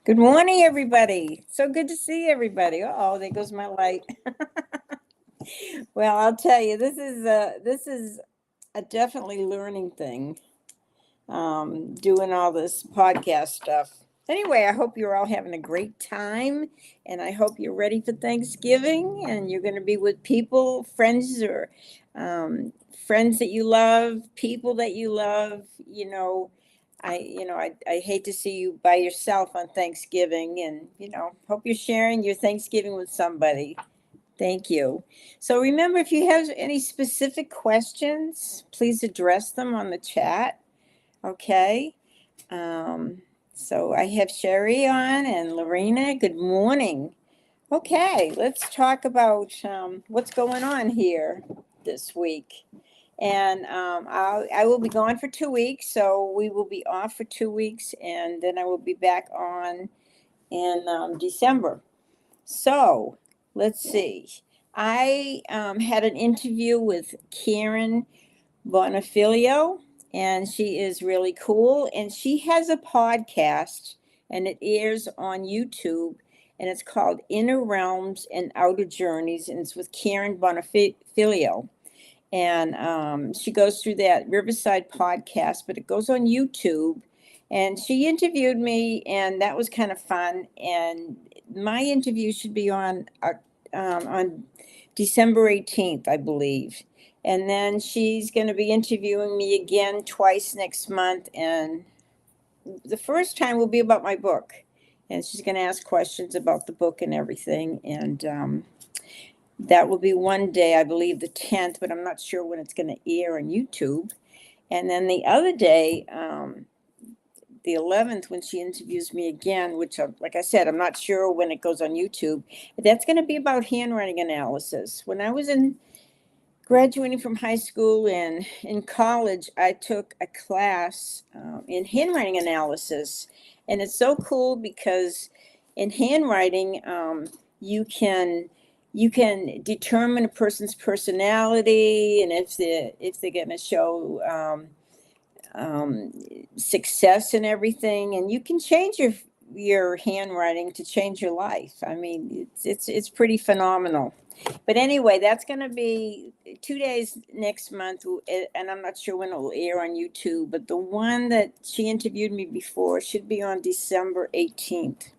Good morning, everybody. So good to see everybody. Oh, there goes my light. Well, I'll tell you, this is a definitely learning thing. Doing all this podcast stuff. Anyway, I hope you're all having a great time, and I hope you're ready for Thanksgiving, and you're going to be with people, friends, or um, friends that you love, people that you love. I hate to see you by yourself on Thanksgiving, and hope you're sharing your Thanksgiving with somebody. Thank you. So remember, if you have any specific questions, please address them on the chat. Okay. Um, so I have Sherry on and Lorena. Good morning. Okay, let's talk about what's going on here this week. And I will be gone for 2 weeks, so we will be off for 2 weeks, and then I will be back on in December. So let's see. I had an interview with Karen Bonifilio, and she is really cool. And she has a podcast, and it airs on YouTube, and it's called Inner Realms and Outer Journeys, and it's with Karen Bonifilio. And she goes through that Riverside podcast, but it goes on YouTube. And she interviewed me, and that was kind of fun. And my interview should be on December 18th, I believe. And then she's going to be interviewing me again twice next month. And the first time will be about my book. And she's going to ask questions about the book and everything. And that will be one day, I believe the 10th, but I'm not sure when it's going to air on YouTube. And then the other day, the 11th, when she interviews me again, which, like I said, I'm not sure when it goes on YouTube, but that's going to be about handwriting analysis. When I was graduating from high school and in college, I took a class in handwriting analysis. And it's so cool because in handwriting, you can determine a person's personality, and if they're going to show success and everything, and you can change your handwriting to change your life. I mean, it's pretty phenomenal. But anyway, that's going to be 2 days next month, and I'm not sure when it will air on YouTube. But the one that she interviewed me before should be on December 18th.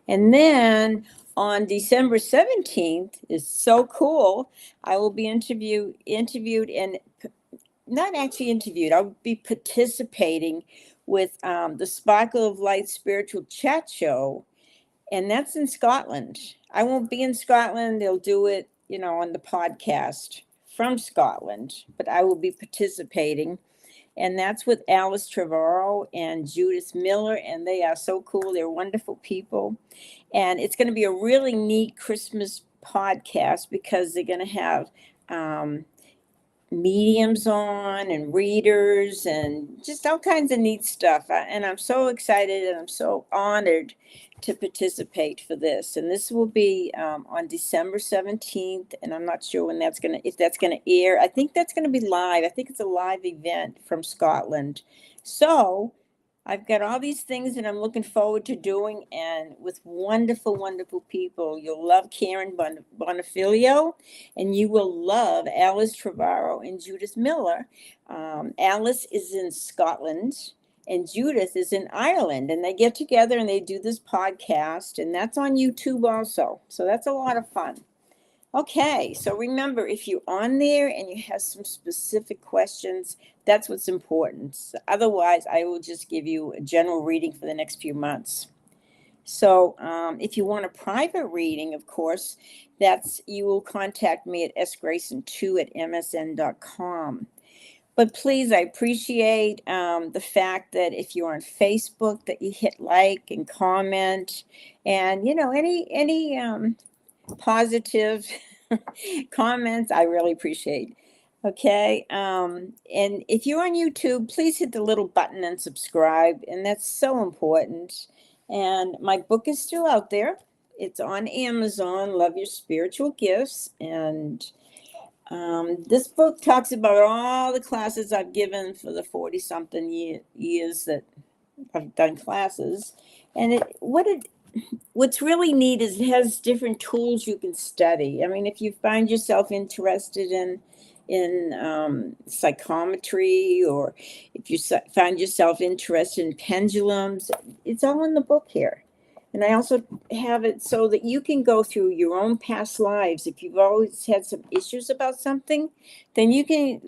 And then on December 17th is so cool. I will be interviewed and not actually interviewed. I'll be participating with the Sparkle of Light Spiritual Chat Show, and that's in Scotland. I won't be in Scotland. They'll do it, on the podcast from Scotland, but I will be participating. And that's with Alice Trevorrow and Judith Miller, and they are so cool. They're wonderful people. And it's going to be a really neat Christmas podcast because they're going to have mediums on and readers and just all kinds of neat stuff. And I'm so excited and I'm so honored to participate for this. And this will be on December 17th. And I'm not sure when if that's going to air. I think that's going to be live. I think it's a live event from Scotland. So I've got all these things that I'm looking forward to doing, and with wonderful, wonderful people. You'll love Karen Bonifilio, and you will love Alice Trevorrow and Judith Miller. Alice is in Scotland, and Judith is in Ireland, and they get together and they do this podcast, and that's on YouTube also. So that's a lot of fun. Okay, so remember, if you're on there and you have some specific questions, that's what's important. Otherwise, I will just give you a general reading for the next few months. So if you want a private reading, of course, you will contact me at sgrayson2@msn.com. But please, I appreciate the fact that if you're on Facebook, that you hit like and comment, and any positive comments, I really appreciate. Okay. And if you're on YouTube, please hit the little button and subscribe. And that's so important. And my book is still out there. It's on Amazon, Love Your Spiritual Gifts. And this book talks about all the classes I've given for the 40-something years that I've done classes, and what's really neat is it has different tools you can study. I mean, if you find yourself interested in psychometry, or if you find yourself interested in pendulums, it's all in the book here. And I also have it so that you can go through your own past lives. If you've always had some issues about something, then you can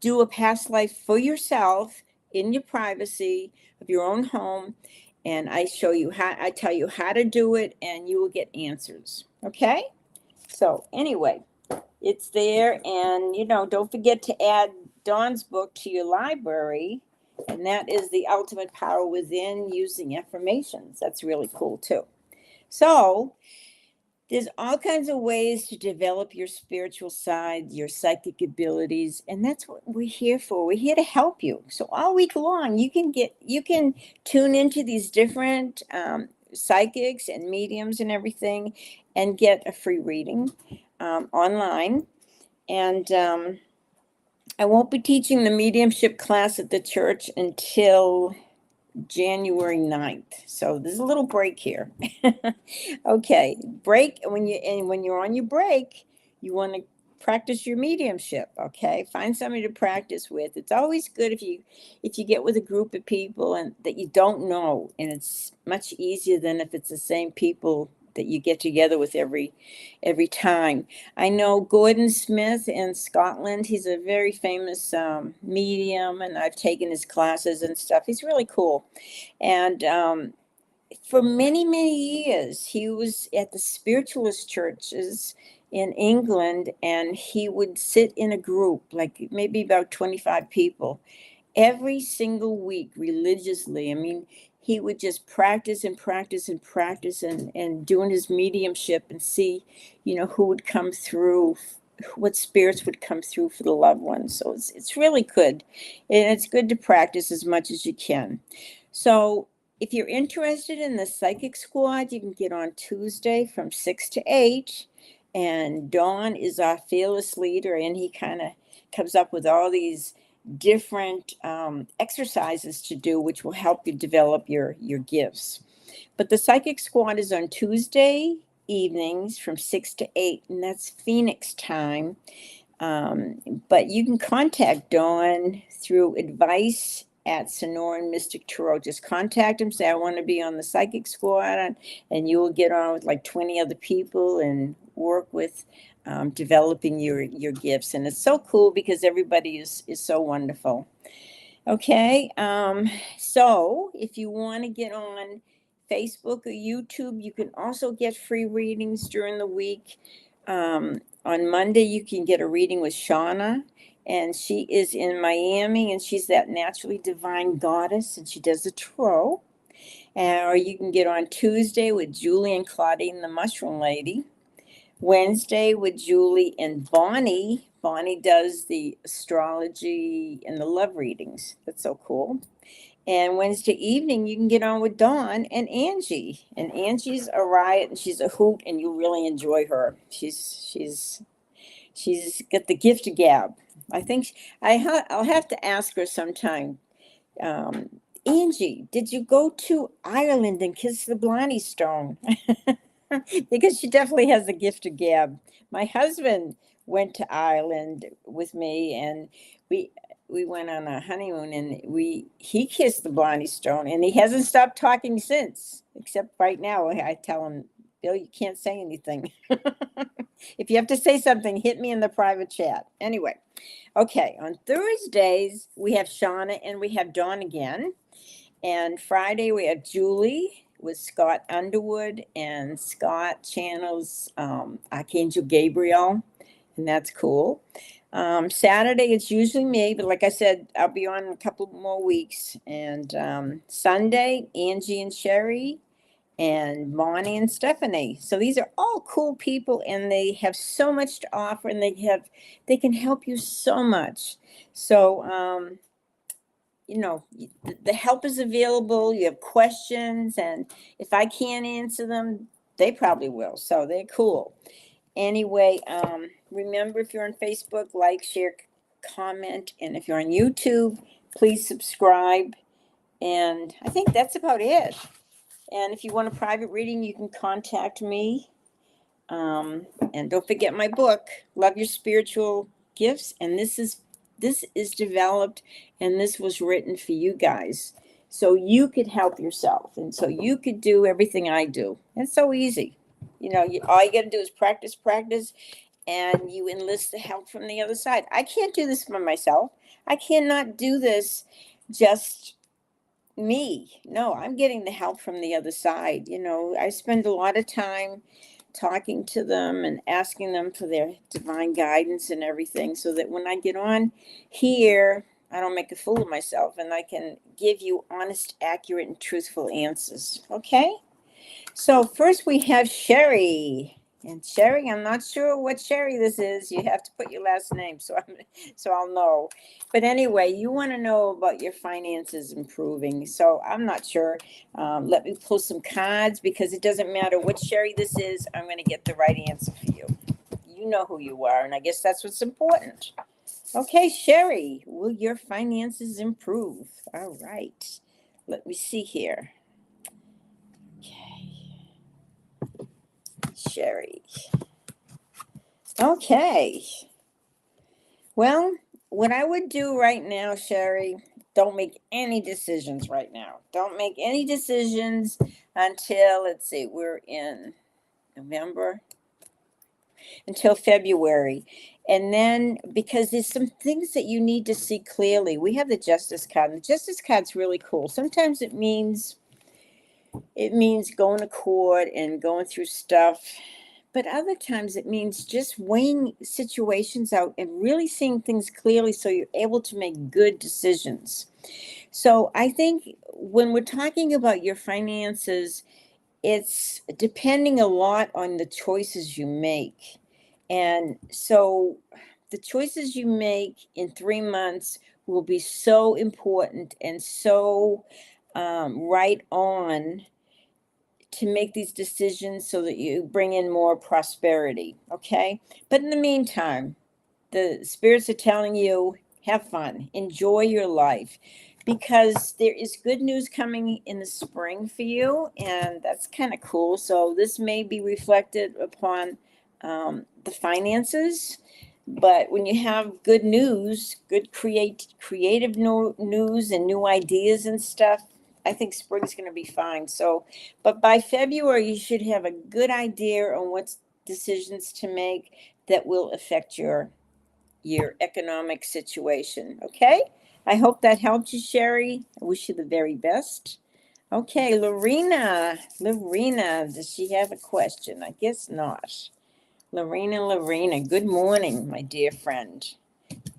do a past life for yourself in your privacy of your own home. And I tell you how to do it, and you will get answers. Okay? So anyway, it's there. And, don't forget to add Dawn's book to your library. And that is The Ultimate Power Within, Using Affirmations. That's really cool too. So there's all kinds of ways to develop your spiritual side, your psychic abilities, and that's what we're here for. We're here to help you. So all week long, you can tune into these different psychics and mediums and everything, and get a free reading online. And I won't be teaching the mediumship class at the church until January 9th. So there's a little break here. Okay, break. When you're on your break, you want to practice your mediumship. Okay, find somebody to practice with. It's always good if you get with a group of people and that you don't know, and it's much easier than if it's the same people that you get together with every time. I know Gordon Smith in Scotland. He's a very famous medium, and I've taken his classes and stuff. He's really cool. And for many years, he was at the spiritualist churches in England, and he would sit in a group, like maybe about 25 people, every single week religiously. I mean, he would just practice and practice and practice, and doing his mediumship, and see, who would come through, what spirits would come through for the loved ones. So it's really good. And it's good to practice as much as you can. So if you're interested in the Psychic Squad, you can get on Tuesday from 6 to 8. And Dawn is our fearless leader, and he kind of comes up with all these different exercises to do, which will help you develop your gifts. But the Psychic Squad is on Tuesday evenings from 6 to 8, and that's Phoenix time. But you can contact Dawn through advice at Sonoran Mystic Tarot. Just contact him, say, I want to be on the Psychic Squad, and you will get on with like 20 other people and work with developing your gifts. And it's so cool because everybody is so wonderful. Okay, so if you want to get on Facebook or YouTube, you can also get free readings during the week. On Monday, you can get a reading with Shauna, and she is in Miami, and she's that naturally divine goddess, and she does the tarot. Or you can get on Tuesday with Julie and Claudine, the Mushroom Lady. Wednesday with Julie and Bonnie. Bonnie does the astrology and the love readings. That's so cool. And Wednesday evening, you can get on with Dawn and Angie. And Angie's a riot, and she's a hoot, and you'll really enjoy her. She's got the gift of gab. I think I'll have to ask her sometime. Angie, did you go to Ireland and kiss the Blarney Stone? Because she definitely has the gift of gab. My husband went to Ireland with me, and we went on a honeymoon, and he kissed the Blarney Stone, and he hasn't stopped talking since. Except right now, I tell him, Bill, you can't say anything. If you have to say something, hit me in the private chat. Anyway, okay. On Thursdays we have Shauna and we have Dawn again, and Friday we have Julie with Scott Underwood, and Scott channels Archangel Gabriel, and that's cool. Saturday it's usually me, but like I said, I'll be on a couple more weeks. And Sunday, Angie and Sherry, and Bonnie and Stephanie. So these are all cool people, and they have so much to offer, and they can help you so much. So the help is available. You have questions, and if I can't answer them, they probably will. So they're cool. Anyway, remember, if you're on Facebook, like, share, comment, and if you're on YouTube, please subscribe And I think that's about it. And if you want a private reading, you can contact me. And don't forget my book, Love Your Spiritual Gifts. And this is developed, and this was written for you guys, so you could help yourself, and so you could do everything I do. It's so easy. All you got to do is practice, and you enlist the help from the other side. I can't do this for myself. I cannot do this just me. No, I'm getting the help from the other side. I spend a lot of time talking to them and asking them for their divine guidance and everything, so that when I get on here, I don't make a fool of myself, and I can give you honest, accurate, and truthful answers. Okay? So first we have Sherry. And Sherry, I'm not sure what Sherry this is. You have to put your last name so I'll know. But anyway, you want to know about your finances improving. So I'm not sure. Let me pull some cards, because it doesn't matter what Sherry this is. I'm going to get the right answer for you. You know who you are, and I guess that's what's important. Okay, Sherry, will your finances improve? All right. Let me see here. Sherry. Okay. Well, what I would do right now, Sherry, don't make any decisions right now. Don't make any decisions until, let's see, we're in November, until February. And then, because there's some things that you need to see clearly. We have the Justice card, and the Justice card's really cool. Sometimes it means going to court and going through stuff. But other times it means just weighing situations out and really seeing things clearly, so you're able to make good decisions. So I think when we're talking about your finances, it's depending a lot on the choices you make. And so the choices you make in 3 months will be so important and so right on to make these decisions, so that you bring in more prosperity. Okay. But in the meantime, the spirits are telling you, have fun, enjoy your life, because there is good news coming in the spring for you. And that's kind of cool. So this may be reflected upon the finances. But when you have good news, good creative news and new ideas and stuff, I think spring's going to be fine. So, but by February, you should have a good idea on what decisions to make that will affect your economic situation. Okay? I hope that helped you, Sherry. I wish you the very best. Okay, Lorena, does she have a question? I guess not. Lorena, good morning, my dear friend.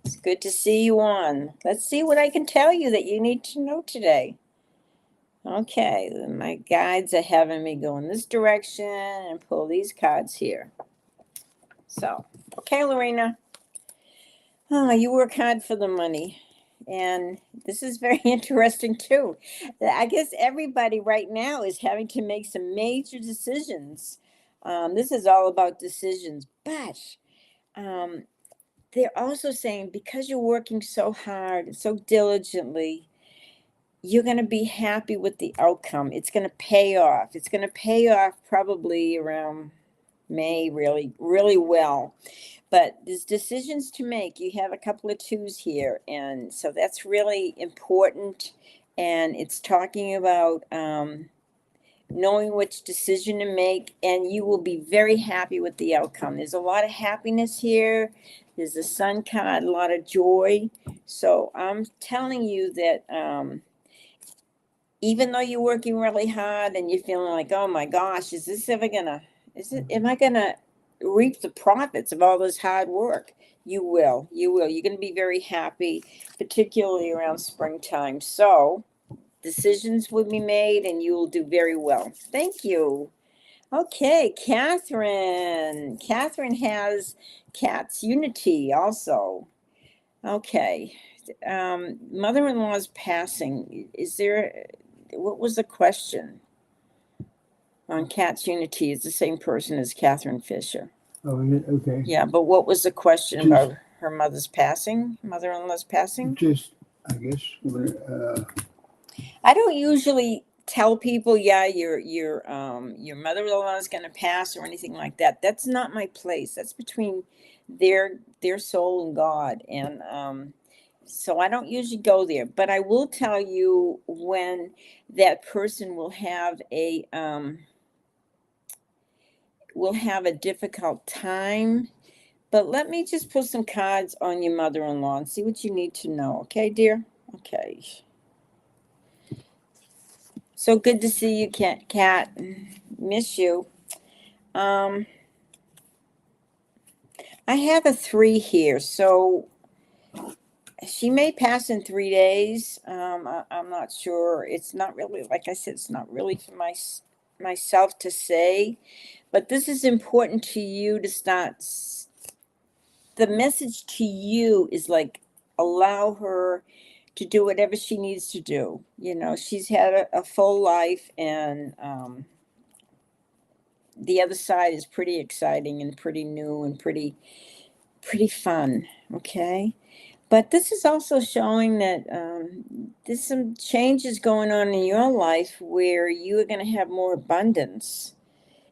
It's good to see you on. Let's see what I can tell you that you need to know today. Okay, my guides are having me go in this direction and pull these cards here. So, okay, Lorena. Oh, you work hard for the money. And this is very interesting too. I guess everybody right now is having to make some major decisions. This is all about decisions, but they're also saying, because you're working so hard, so diligently, you're going to be happy with the outcome. It's going to pay off. It's going to pay off probably around May, really, really well. But there's decisions to make. You have a couple of twos here. And so that's really important. And it's talking about knowing which decision to make. And you will be very happy with the outcome. There's a lot of happiness here. There's a sun card, a lot of joy. So I'm telling you that even though you're working really hard and you're feeling like, oh my gosh, am I gonna reap the profits of all this hard work? You will. You're going to be very happy, particularly around springtime. So decisions will be made and you will do very well. Thank you. Okay, Catherine. Catherine has Cat's Unity also. Okay. Mother-in-law's passing. What was the question on Cat's Unity? Is the same person as Catherine Fisher. Oh, okay. Yeah, but what was the question about her mother's passing? Mother-in-law's passing? Just, I guess, I don't usually tell people, yeah, your mother-in-law is going to pass or anything like that. That's not my place. That's between their soul and God, and so I don't usually go there. But I will tell you when that person will have a difficult time. But let me just put some cards on your mother-in-law and see what you need to know. Okay, dear? Okay. So good to see you, Cat. Miss you. Um, I have a 3 here, so she may pass in 3 days. I'm not sure. It's not really, like I said, it's not really for myself to say, but this is important to you to start. The message to you is like, allow her to do whatever she needs to do. You know, she's had a full life, and the other side is pretty exciting and pretty new and pretty fun. Okay. But this is also showing that there's some changes going on in your life where you are going to have more abundance.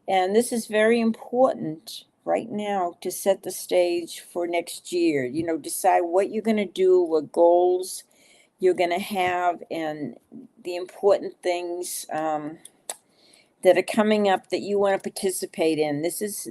And this is very important right now to set the stage for next year. You know, decide what you're going to do, what goals you're going to have, and the important things that are coming up that you want to participate in. This is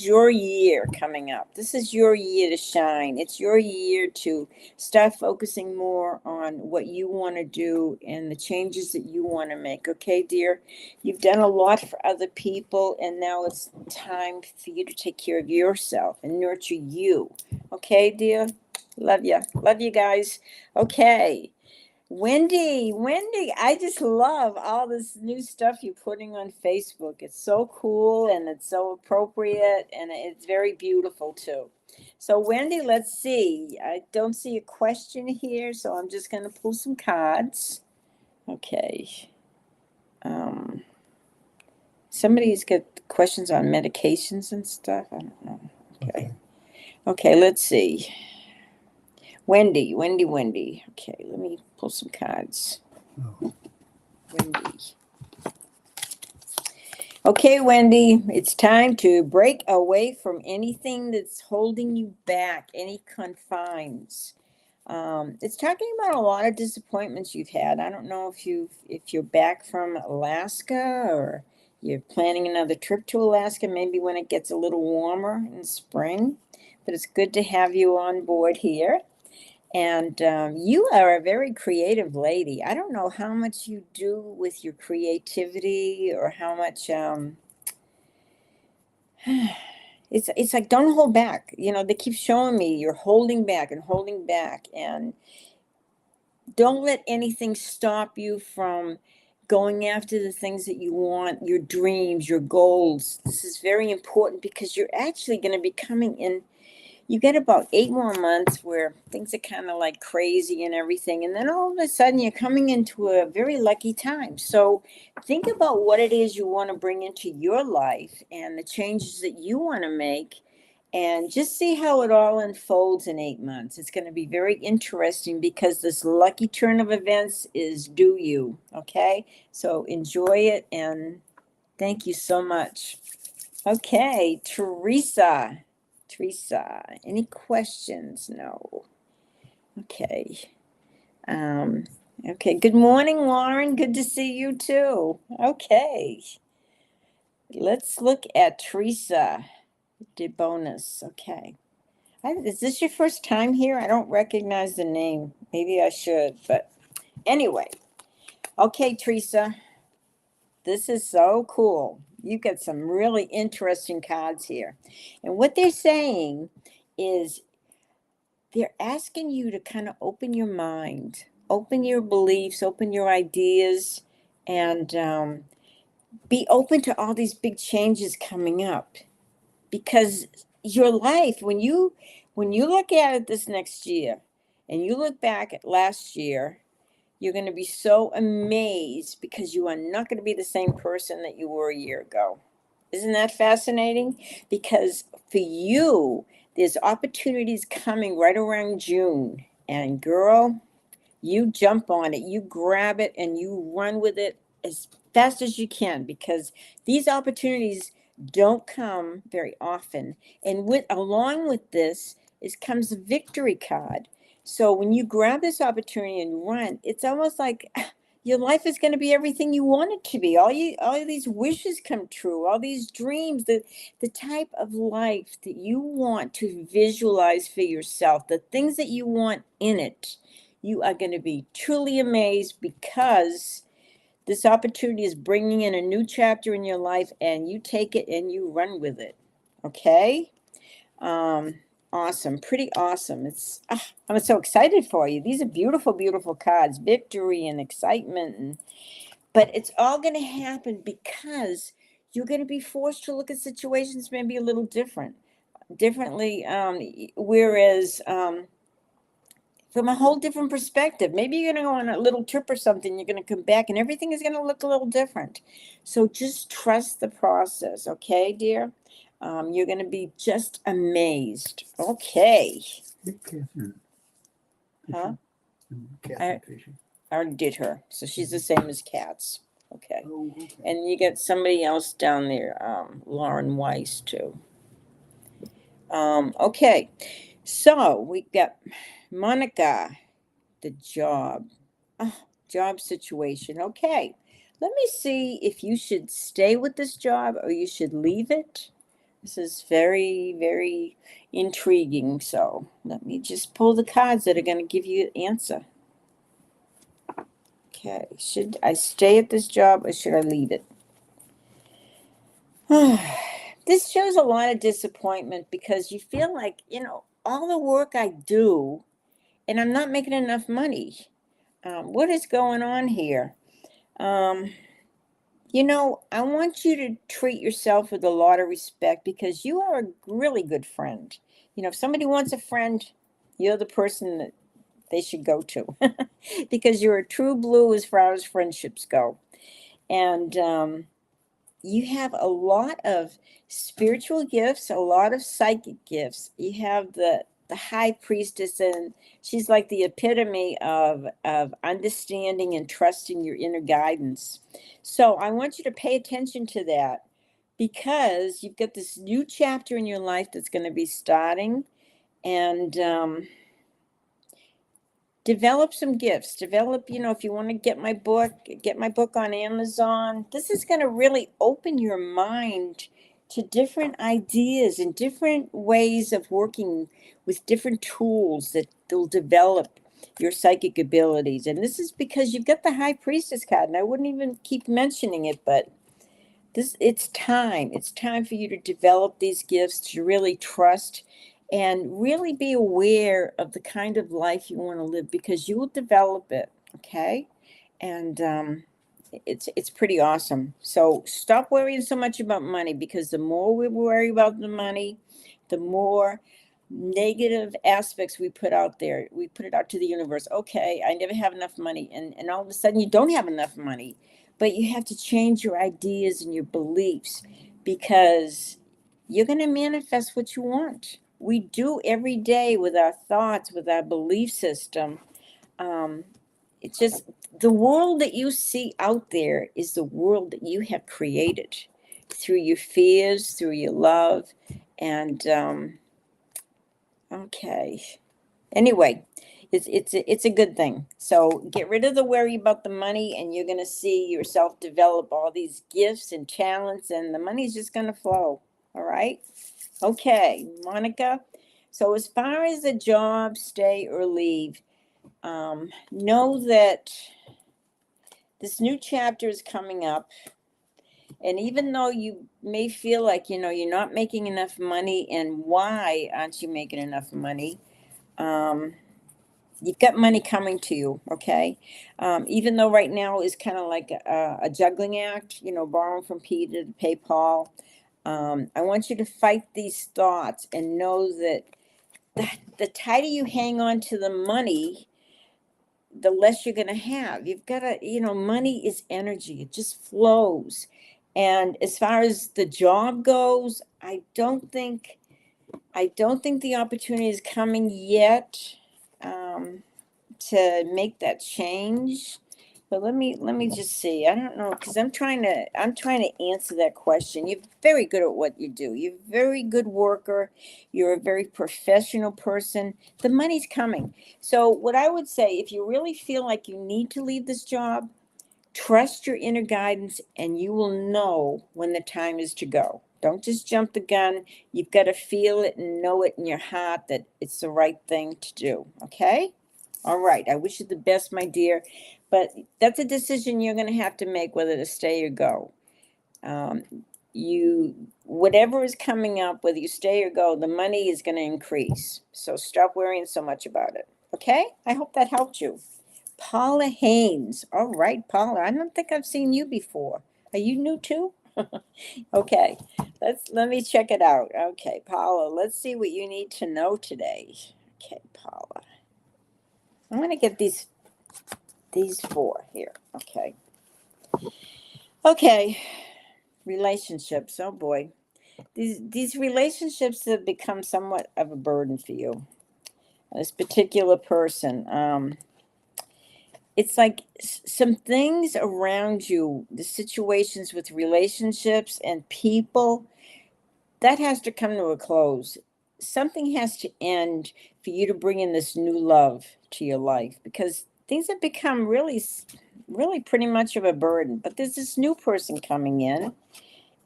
your year coming up. This is your year to shine. It's your year to start focusing more on what you want to do and the changes that you want to make. Okay, dear? You've done a lot for other people, and now it's time for you to take care of yourself and nurture you. Okay, dear? Love you. Love you guys. Okay. Wendy, I just love all this new stuff you're putting on Facebook. It's so cool and it's so appropriate and it's very beautiful too. So, Wendy, let's see. I don't see a question here, so I'm just going to pull some cards. Okay. Um, Somebody's got questions on medications and stuff. I don't know. Okay. Okay, let's see. Wendy. Okay, let me pull some cards. Oh. Wendy. Okay, Wendy, it's time to break away from anything that's holding you back, any confines. It's talking about a lot of disappointments you've had. I don't know if you're back from Alaska or you're planning another trip to Alaska, maybe when it gets a little warmer in spring. But it's good to have you on board here. And you are a very creative lady. I don't know how much you do with your creativity or how much it's like, don't hold back. You know, they keep showing me you're holding back and holding back, and don't let anything stop you from going after the things that you want, your dreams, your goals. This is very important because you're actually going to be coming in. You get about 8 more months where things are kind of like crazy and everything. And then all of a sudden you're coming into a very lucky time. So think about what it is you want to bring into your life and the changes that you want to make. And just see how it all unfolds in 8 months. It's going to be very interesting because this lucky turn of events is due you. Okay. So enjoy it and thank you so much. Okay, Teresa. Any questions? No. Okay. Okay. Good morning, Lauren. Good to see you too. Okay. Let's look at Teresa de Bonus. Okay. Is this your first time here? I don't recognize the name. Maybe I should, but anyway. Okay, Teresa. This is so cool. You got some really interesting cards here. And what they're saying is they're asking you to kind of open your mind, open your beliefs, open your ideas, and be open to all these big changes coming up. Because your life, when you look at it this next year, and you look back at last year, you're going to be so amazed because you are not going to be the same person that you were a year ago. Isn't that fascinating? Because for you, there's opportunities coming right around June. And girl, you jump on it, you grab it, and you run with it as fast as you can, because these opportunities don't come very often. And with along with this is comes a victory card. So when you grab this opportunity and run, it's almost like your life is going to be everything you want it to be. All these wishes come true, all these dreams, the type of life that you want to visualize for yourself, the things that you want in it. You are going to be truly amazed, because this opportunity is bringing in a new chapter in your life, and you take it and you run with it. Okay? Um, awesome. Pretty awesome. I'm so excited for you. These are beautiful, beautiful cards. Victory and excitement. But it's all going to happen because you're going to be forced to look at situations maybe a little differently. Whereas from a whole different perspective. Maybe you're going to go on a little trip or something. You're going to come back and everything is going to look a little different. So just trust the process, okay, dear? You're going to be just amazed. Okay. Catherine. Huh? Catherine Fisher. I already did her. So she's the same as Kat's. Okay. Oh, okay. And you got somebody else down there, Lauren Weiss, too. Okay. So we got Monica, the job. Oh, job situation. Okay. Let me see if you should stay with this job or you should leave it. This is very, very intriguing. So let me just pull the cards that are going to give you an answer. Okay. Should I stay at this job or should I leave it? This shows a lot of disappointment because you feel like, all the work I do and I'm not making enough money. What is going on here? I want you to treat yourself with a lot of respect because you are a really good friend. If somebody wants a friend, you're the person that they should go to because you're a true blue as far as friendships go. And you have a lot of spiritual gifts, a lot of psychic gifts. You have the high priestess, and she's like the epitome of understanding and trusting your inner guidance. So I want you to pay attention to that because you've got this new chapter in your life that's going to be starting, and develop some gifts. If you want to get my book on Amazon. This is going to really open your mind to different ideas and different ways of working with different tools that will develop your psychic abilities. And this is because you've got the High Priestess card, and I wouldn't even keep mentioning it, but it's time. It's time for you to develop these gifts, to really trust and really be aware of the kind of life you want to live, because you will develop it. Okay. And it's pretty awesome. So stop worrying so much about money, because the more we worry about the money, the more negative aspects we put out there. We put it out to the universe. Okay, I never have enough money. And all of a sudden you don't have enough money. But you have to change your ideas and your beliefs, because you're going to manifest what you want. We do every day with our thoughts, with our belief system. It's just the world that you see out there is the world that you have created through your fears, through your love. And okay. Anyway, it's a good thing. So get rid of the worry about the money, and you're going to see yourself develop all these gifts and talents, and the money's just going to flow. All right. Okay, Monica. So as far as the job, stay or leave, know that this new chapter is coming up. And even though you may feel like, you're not making enough money, and why aren't you making enough money? You've got money coming to you, okay? Even though right now is kind of like a juggling act, borrowing from Peter to pay Paul. I want you to fight these thoughts and know that the tighter you hang on to the money, the less you're going to have. You've got to, money is energy. It just flows. And as far as the job goes, I don't think the opportunity is coming yet. to make that change. But let me just see. I don't know, because I'm trying to answer that question. You're very good at what you do. You're a very good worker. You're a very professional person. The money's coming. So what I would say, if you really feel like you need to leave this job, trust your inner guidance and you will know when the time is to go. Don't just jump the gun. You've got to feel it and know it in your heart that it's the right thing to do. Okay? All right. I wish you the best, my dear. But that's a decision you're going to have to make, whether to stay or go. Whatever is coming up, whether you stay or go, the money is going to increase. So stop worrying so much about it. Okay? I hope that helped you. Paula Haynes. All right, Paula. I don't think I've seen you before. Are you new too? Okay. Let me check it out. Okay, Paula, let's see what you need to know today. Okay, Paula. I'm going to get these four here. Okay. Okay. Relationships. Oh boy. These relationships have become somewhat of a burden for you. This particular person. It's like some things around you, the situations with relationships and people, that has to come to a close. Something has to end for you to bring in this new love to your life, because things have become really, really pretty much of a burden. But there's this new person coming in,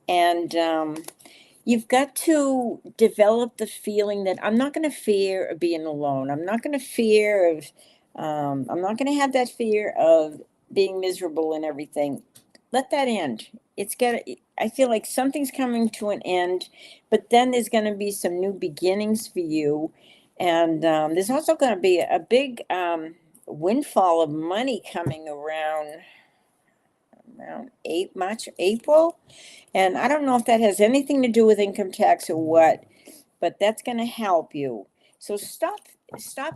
and you've got to develop the feeling that I'm not going to fear of being alone. I'm not going to fear of, I'm not going to have that fear of being miserable and everything. Let that end. I feel like something's coming to an end, but then there's going to be some new beginnings for you. And there's also going to be a big windfall of money coming around March, April. And I don't know if that has anything to do with income tax or what, but that's going to help you. So stop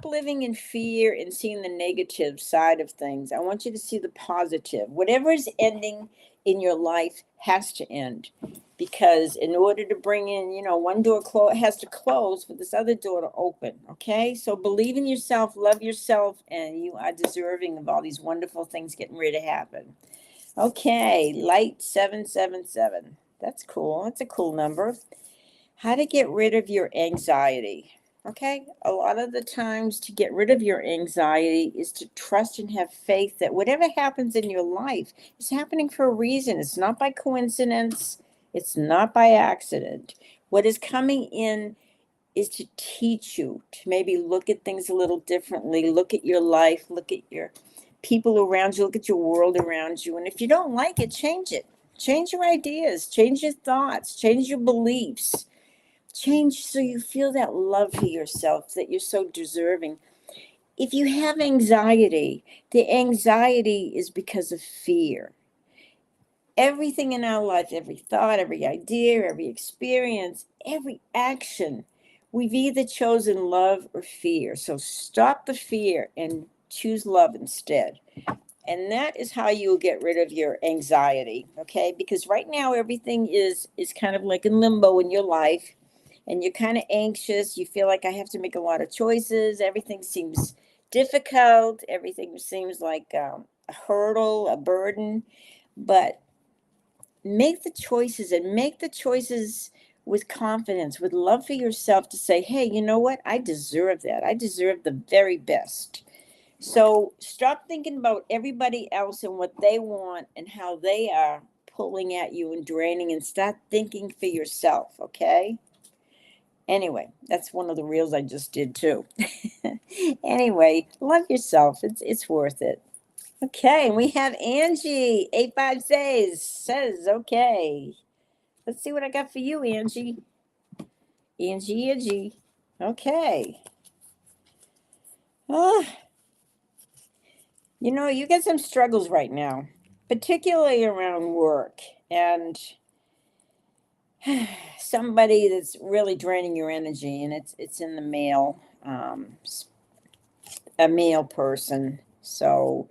living in fear and seeing the negative side of things. I want you to see the positive. Whatever is ending in your life has to end, because in order to bring in, one door has to close for this other door to open. Okay? So believe in yourself, love yourself, and you are deserving of all these wonderful things getting ready to happen. Okay, light 777. That's cool. That's a cool number. How to get rid of your anxiety. Okay, a lot of the times to get rid of your anxiety is to trust and have faith that whatever happens in your life is happening for a reason. It's not by coincidence. It's not by accident. What is coming in is to teach you to maybe look at things a little differently, look at your life, look at your people around you, look at your world around you. And if you don't like it, change it. Change your ideas, change your thoughts, change your beliefs. Change so you feel that love for yourself, that you're so deserving. If you have anxiety, the anxiety is because of fear. Everything in our life, every thought, every idea, every experience, every action, we've either chosen love or fear. So stop the fear and choose love instead. And that is how you will get rid of your anxiety, okay? Because right now everything is kind of like in limbo in your life, and you're kind of anxious. You feel like I have to make a lot of choices. Everything seems difficult. Everything seems like a hurdle, a burden. But make the choices, and make the choices with confidence, with love for yourself, to say, hey, you know what? I deserve that. I deserve the very best. So stop thinking about everybody else and what they want and how they are pulling at you and draining, and start thinking for yourself, okay? Anyway, that's one of the reels I just did too. Anyway, love yourself. It's worth it. Okay, and we have Angie, 856 says, okay. Let's see what I got for you, Angie. Angie. Okay. You got some struggles right now, particularly around work, and somebody that's really draining your energy, and it's in the male, a male person. So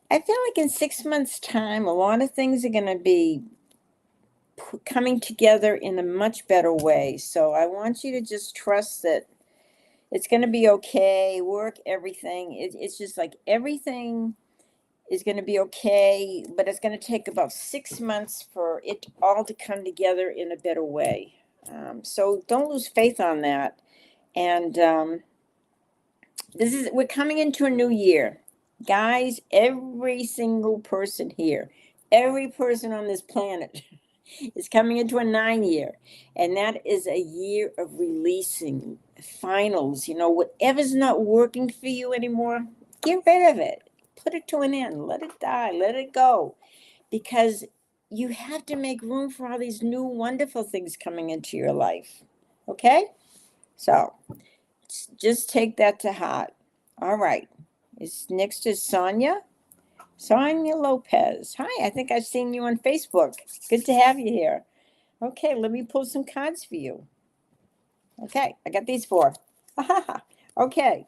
I feel like in 6 months' time, a lot of things are going to be coming together in a much better way. So I want you to just trust that It's going to be okay. Work, everything. It's just like everything is going to be okay, but it's going to take about 6 months for it all to come together in a better way. So don't lose faith on that. And we're coming into a new year. Guys, every single person here, every person on this planet is coming into a 9 year. And that is a year of releasing finals. Whatever's not working for you anymore, get rid of it. Put it to an end. Let it die. Let it go. Because you have to make room for all these new wonderful things coming into your life. Okay? So just take that to heart. All right. Next is Sonia. Sonia Lopez. Hi, I think I've seen you on Facebook. Good to have you here. Okay, let me pull some cards for you. Okay, I got these four. Okay,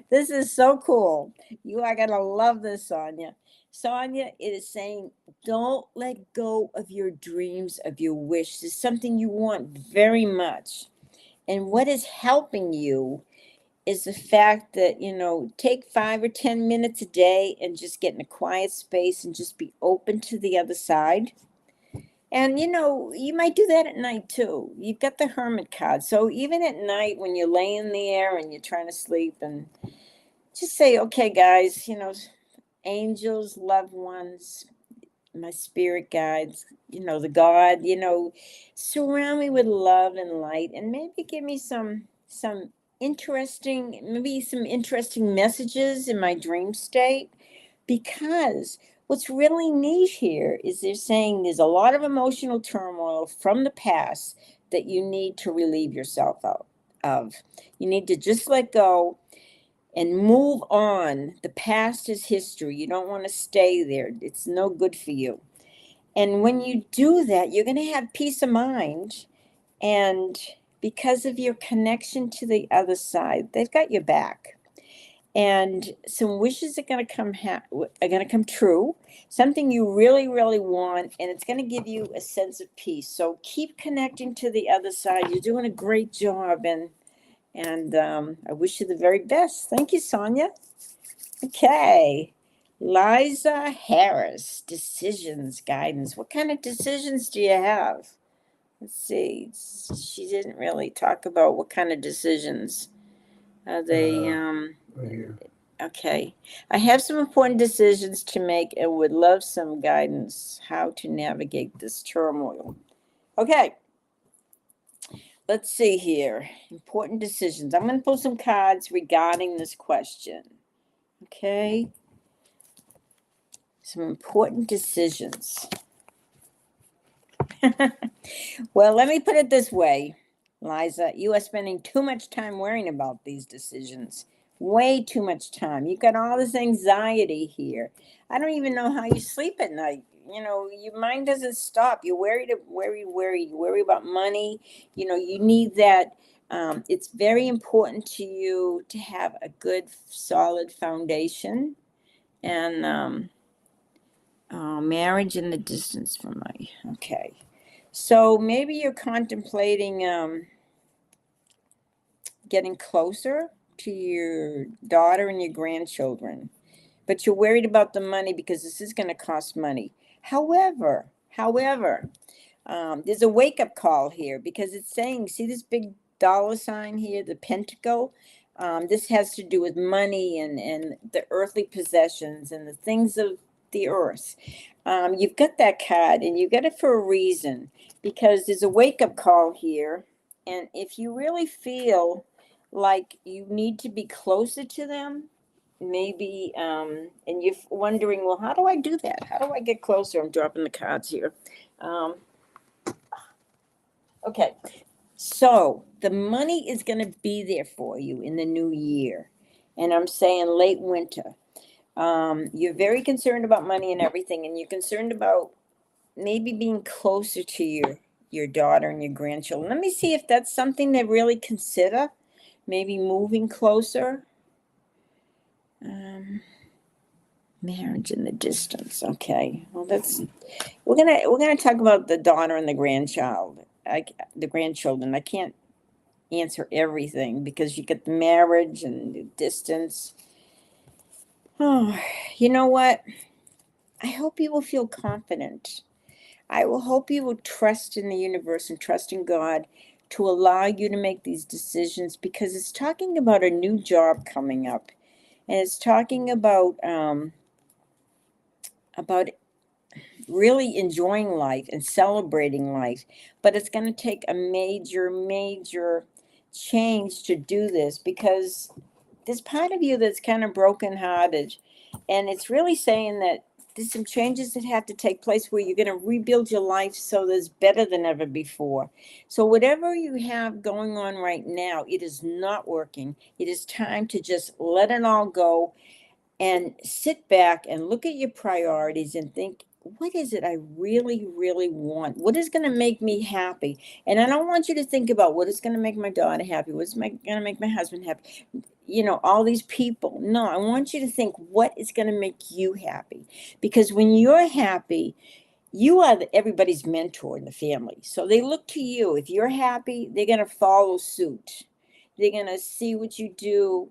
this is so cool. You are going to love this, Sonia. Sonia, it is saying, don't let go of your dreams, of your wish. It's something you want very much. And what is helping you is the fact that, take 5 or 10 minutes a day and just get in a quiet space and just be open to the other side. And, you might do that at night too. You've got the Hermit card. So even at night when you're laying there and you're trying to sleep, and just say, okay, guys, angels, loved ones, my spirit guides, the God, surround me with love and light, and maybe give me some interesting messages in my dream state. Because what's really neat here is they're saying there's a lot of emotional turmoil from the past that you need to relieve yourself of. You need to just let go and move on. The past is history. You don't want to stay there. It's no good for you. And when you do that, you're going to have peace of mind. And because of your connection to the other side, they've got your back. And some wishes are going to come true. Something you really, really want, and it's going to give you a sense of peace. So keep connecting to the other side. You're doing a great job, and I wish you the very best. Thank you, Sonia. Okay. Liza Harris, decisions, guidance. What kind of decisions do you have? Let's see. She didn't really talk about what kind of decisions. Are they, Right here. okay. I have some important decisions to make and would love some guidance how to navigate this turmoil. Okay. Let's see here. Important decisions. I'm going to pull some cards regarding this question. Okay. Some important decisions. Well, let me put it this way, Liza. You are spending too much time worrying about these decisions. Way too much time. You've got all this anxiety here. I don't even know how you sleep at night. Your mind doesn't stop. You're worried. You worry about money. You need that. It's very important to you to have a good, solid foundation. And marriage in the distance from my. Okay. So maybe you're contemplating getting closer to your daughter and your grandchildren, but you're worried about the money because this is going to cost money. However, there's a wake-up call here because it's saying, see this big dollar sign here, the pentacle? This has to do with money and the earthly possessions and the things of the earth. You've got that card, and you got it for a reason, because there's a wake-up call here. And if you really feel like you need to be closer to them, maybe, and you're wondering, well, how do I do that? How do I get closer? I'm dropping the cards here. Okay, so the money is going to be there for you in the new year. And I'm saying late winter. You're very concerned about money and everything, and you're concerned about maybe being closer to your daughter and your grandchildren. Let me see if that's something they really consider. Maybe moving closer. Marriage in the distance. Okay. Well, we're gonna talk about the daughter and the grandchildren. I can't answer everything because you get the marriage and the distance. Oh, you know what? I hope you will feel confident. I will hope you will trust in the universe and trust in God to allow you to make these decisions because it's talking about a new job coming up, and it's talking about really enjoying life and celebrating life. But it's going to take a major change to do this because there's part of you that's kind of brokenhearted, and it's really saying that there's some changes that have to take place where you're going to rebuild your life so there's better than ever before. So whatever you have going on right now, it is not working. It is time to just let it all go and sit back and look at your priorities and think, what is it I really want? What is going to make me happy? And I don't want you to think about what is going to make my daughter happy, what's going to make my husband happy, all these people. No, I want you to think what is going to make you happy. Because when you're happy, you are everybody's mentor in the family. So they look to you. If you're happy, they're going to follow suit. They're going to see what you do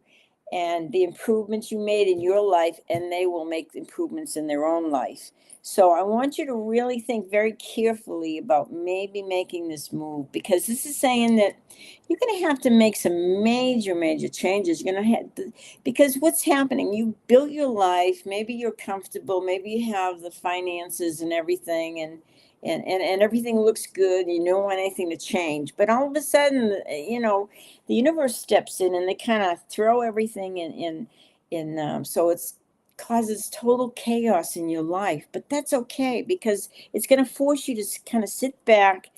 and the improvements you made in your life, and they will make improvements in their own life. So I want you to really think very carefully about maybe making this move, because this is saying that you're going to have to make some major changes. You're going to have to, because what's happening, you built your life, maybe you're comfortable, maybe you have the finances and everything, and everything looks good. You don't want anything to change, but all of a sudden, the universe steps in and they kind of throw everything in so it's causes total chaos in your life. But that's okay, because it's going to force you to kind of sit back,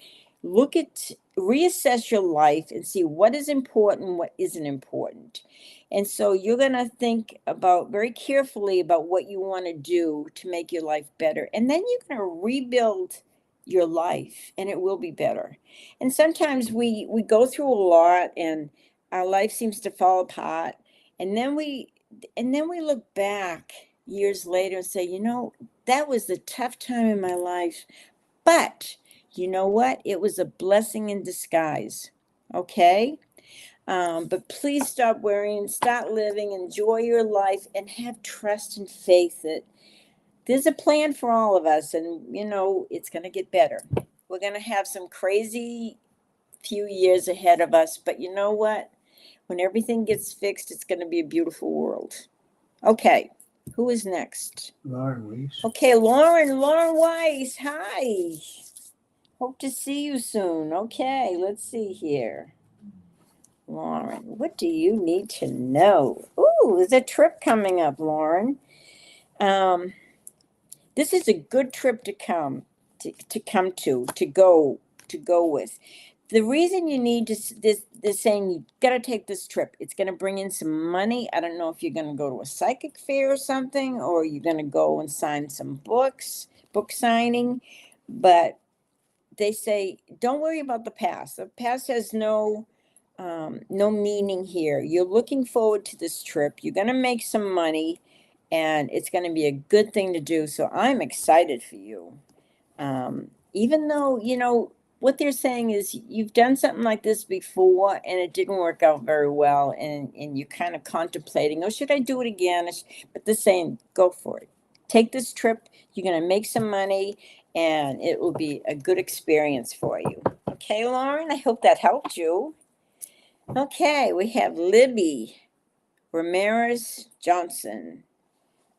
reassess your life and see what is important, what isn't important. And so you're going to think about very carefully about what you want to do to make your life better, and then you're going to rebuild your life and it will be better. And sometimes we go through a lot and our life seems to fall apart, and then we look back years later and say, that was the tough time in my life, but you know what, it was a blessing in disguise. Okay. But please stop worrying, start living, enjoy your life, and have trust and faith that there's a plan for all of us, and it's going to get better. We're going to have some crazy few years ahead of us, but you know what? When everything gets fixed, it's going to be a beautiful world. Okay, who is next? Lauren Weiss. Okay, Lauren Weiss. Hi. Hope to see you soon. Okay, let's see here. Lauren, what do you need to know? Ooh, there's a trip coming up, Lauren. This is a good trip to go with. The reason you need this saying you got to take this trip, it's going to bring in some money. I don't know if you're going to go to a psychic fair or something, or you're going to go and sign some book signing, but they say don't worry about the past. The past has no meaning here. You're looking forward to this trip. You're going to make some money, and it's going to be a good thing to do. So I'm excited for you. Even though, what they're saying is you've done something like this before and it didn't work out very well. And you're kind of contemplating, oh, should I do it again? But they're saying, go for it. Take this trip. You're going to make some money and it will be a good experience for you. Okay, Lauren, I hope that helped you. Okay, we have Libby Ramirez Johnson.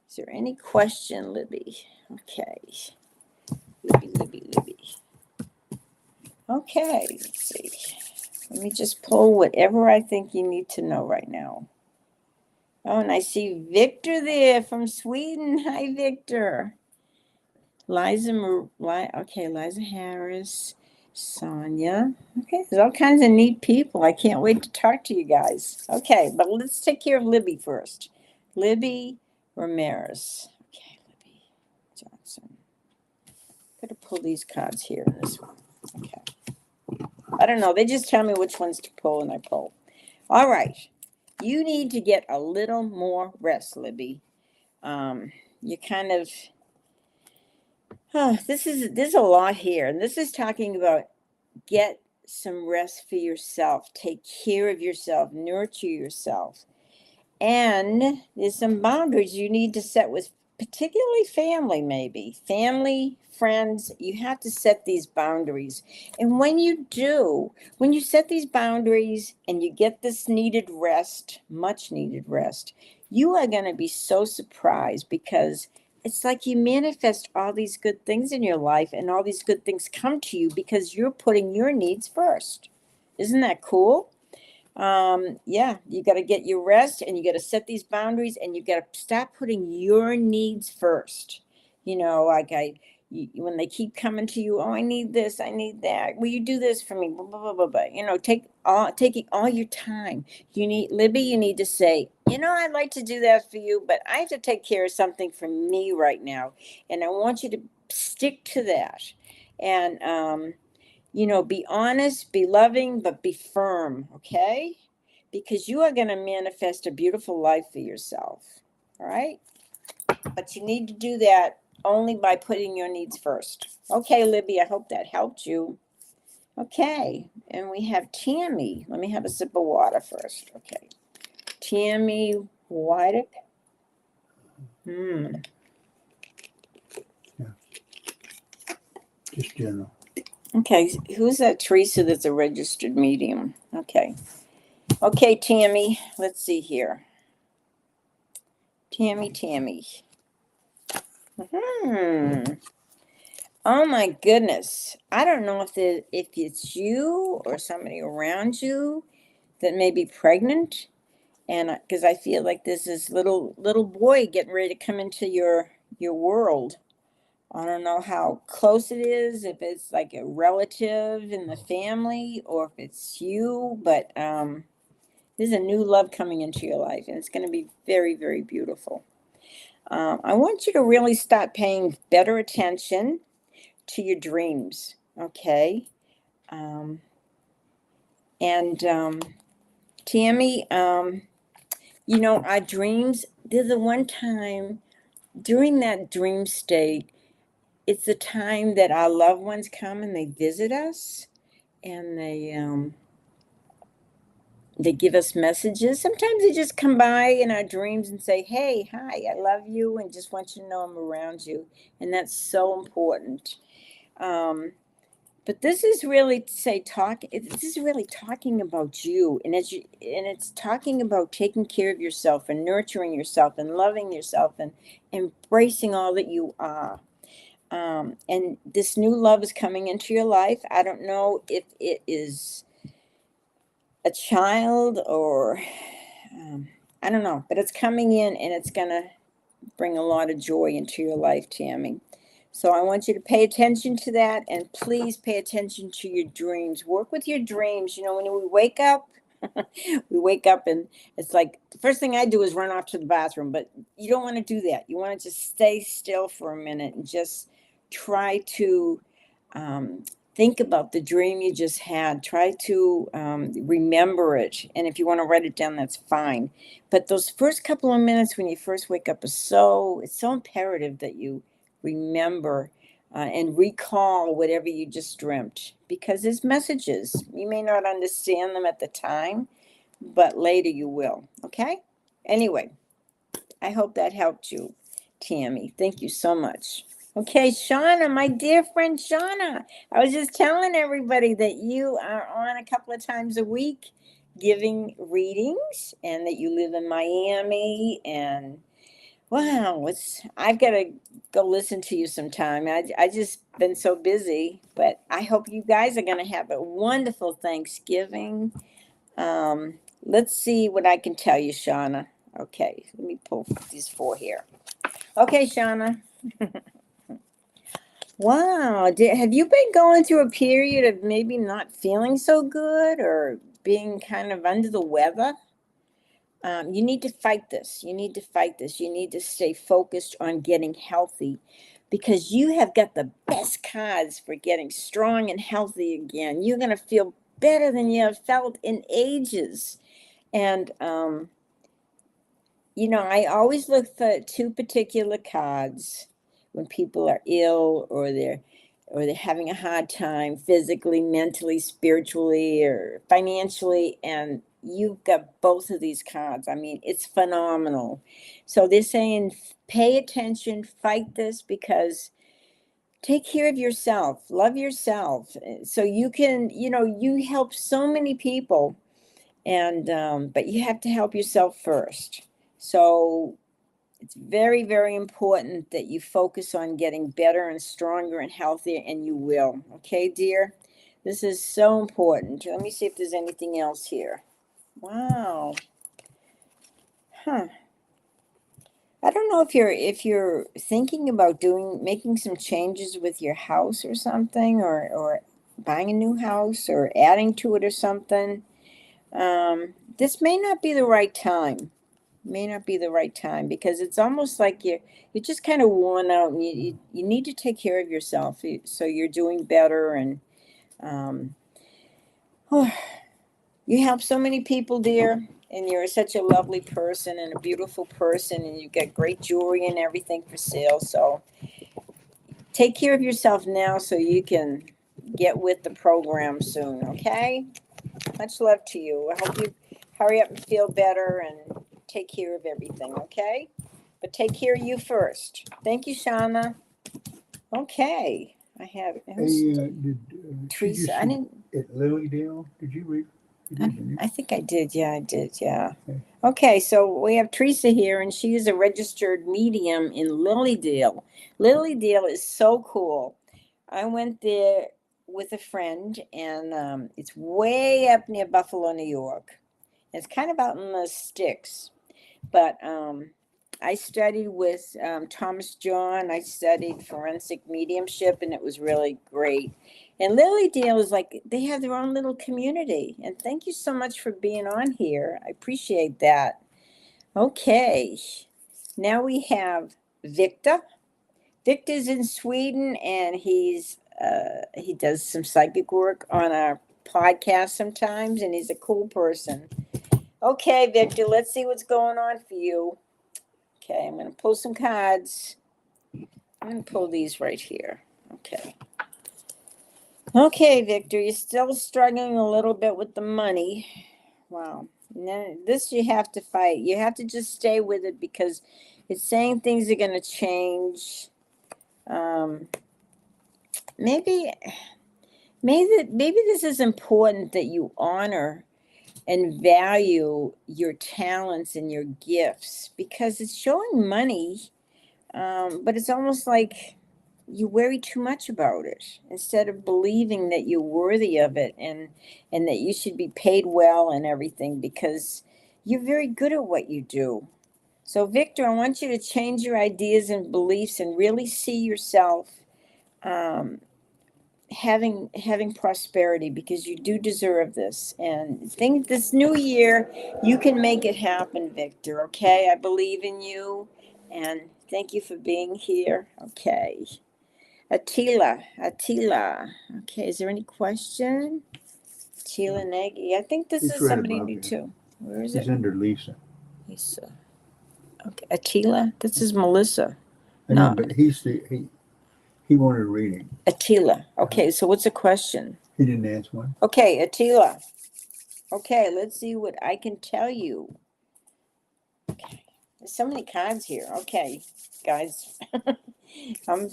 Is there any question, Libby? Okay. Libby. Okay, let's see. Let me just pull whatever I think you need to know right now. Oh, and I see Victor there from Sweden. Hi, Victor. Liza Harris, Sonia. Okay, there's all kinds of neat people. I can't wait to talk to you guys. Okay, but let's take care of Libby first. Libby Ramirez. Okay, Libby Johnson. Gotta pull these cards here in this one. Okay. I don't know. They just tell me which ones to pull, and I pull. All right. You need to get a little more rest, Libby. You kind of... there's a lot here, and this is talking about get some rest for yourself. Take care of yourself, nurture yourself. And there's some boundaries you need to set with particularly family, maybe family, friends. You have to set these boundaries. And when you do, when you set these boundaries and you get this needed rest, much needed rest, you are going to be so surprised because it's like you manifest all these good things in your life and all these good things come to you because you're putting your needs first. Isn't that cool? Yeah, you got to get your rest and you got to set these boundaries and you got to stop putting your needs first. Like when they keep coming to you, oh, I need this, I need that. Will you do this for me? Blah, blah, blah, blah, blah. Taking all your time. Libby, you need to say, I'd like to do that for you, but I have to take care of something for me right now. And I want you to stick to that. And, be honest, be loving, but be firm, okay? Because you are going to manifest a beautiful life for yourself, all right? But you need to do that only by putting your needs first. Okay, Libby, I hope that helped you. Okay, and we have Tammy. Let me have a sip of water first. Okay, Tammy Wydick. Just general. Okay, who's that Teresa that's a registered medium? Okay, Tammy, let's see here. Tammy. Oh my goodness. I don't know if it's you or somebody around you that may be pregnant. And because I feel like this is little boy getting ready to come into your world. I don't know how close it is, if it's like a relative in the family or if it's you, but there's a new love coming into your life and it's going to be very, very beautiful. I want you to really start paying better attention to your dreams, okay? Tammy, our dreams, they're the one time during that dream state, it's the time that our loved ones come and they visit us and they give us messages. Sometimes they just come by in our dreams and say, hey, hi, I love you, and just want you to know I'm around you. And that's so important. But this is really this is really talking about you, and it's talking about taking care of yourself and nurturing yourself and loving yourself and embracing all that you are. And this new love is coming into your life. I don't know if it is a child or I don't know, but it's coming in and it's gonna bring a lot of joy into your life, Tammy. So I want you to pay attention to that, and please pay attention to your dreams. Work with your dreams. When we wake up, and it's like the first thing I do is run off to the bathroom, but you don't want to do that. You want to just stay still for a minute and just try to think about the dream you just had. Try to remember it. And if you want to write it down, that's fine. But those first couple of minutes when you first wake up it's so imperative that you remember and recall whatever you just dreamt, because there's messages. You may not understand them at the time, but later you will. Okay? Anyway, I hope that helped you, Tammy. Thank you so much. Okay, Shauna, my dear friend Shauna, I was just telling everybody that you are on a couple of times a week giving readings and that you live in Miami. And wow, I've got to go listen to you sometime. I just been so busy, but I hope you guys are going to have a wonderful Thanksgiving. Let's see what I can tell you, Shauna. Okay, let me pull these 4 here. Okay, Shauna. Wow. Have you been going through a period of maybe not feeling so good or being kind of under the weather? You need to fight this. You need to stay focused on getting healthy, because you have got the best cards for getting strong and healthy again. You're going to feel better than you have felt in ages. And, I always look for 2 particular cards when people are ill or they're or they're having a hard time physically, mentally, spiritually, or financially, and you've got both of these cards. I mean, it's phenomenal. So they're saying pay attention, fight this, because take care of yourself, love yourself, so you can, you help so many people, and but you have to help yourself first. So it's very, very important that you focus on getting better and stronger and healthier, and you will. Okay, dear? This is so important. Let me see if there's anything else here. Wow. Huh. I don't know if you're thinking about making some changes with your house or something, or buying a new house or adding to it or something. This may not be the right time. May not be the right time, because it's almost like you're just kind of worn out, and you need to take care of yourself, so you're doing better. And um, you help so many people, dear, and you're such a lovely person and a beautiful person, and you've got great jewelry and everything for sale. So take care of yourself now so you can get with the program soon. Okay? Much love to you. I hope you hurry up and feel better and take care of everything, okay? But take care of you first. Thank you, Shauna. Okay. I have Did Teresa. I see didn't. at Lilydale? Did you read? You did, didn't you? I think I did. Yeah, I did. Yeah. Okay. Okay, so we have Teresa here, and she is a registered medium in Lilydale. Lilydale is so cool. I went there with a friend, and it's way up near Buffalo, New York. It's kind of out in the sticks, but I studied with Thomas John. I studied forensic mediumship, and it was really great. And Lilydale is like, they have their own little community. And thank you so much for being on here. I appreciate that. Okay, now we have Victor. Victor's in Sweden, and he does some psychic work on our podcast sometimes, and he's a cool person. Okay, Victor, let's see what's going on for you. Okay, I'm going to pull some cards. I'm going to pull these right here. Okay. Okay, Victor, you're still struggling a little bit with the money. Wow. Now, this you have to fight. You have to just stay with it, because it's saying things are going to change. Maybe this is important, that you honor and value your talents and your gifts, because it's showing money, but it's almost like you worry too much about it, instead of believing that you're worthy of it, and that you should be paid well and everything, because you're very good at what you do. So, Victor, I want you to change your ideas and beliefs, and really see yourself um, having prosperity, because you do deserve this. And think this new year you can make it happen, Victor. Okay, I believe in you, and thank you for being here. Okay, Attila. Okay, is there any question? Attila Nagy. I think this He's is right somebody above new you. too. Where is He's it? under Lisa. Lisa. Okay, Attila. This is Melissa. I know, No, but he wanted a reading. Attila. Okay, so what's the question? He didn't ask one. Okay, Attila. Okay, let's see what I can tell you. Okay, there's so many cards here. Okay, guys, I'm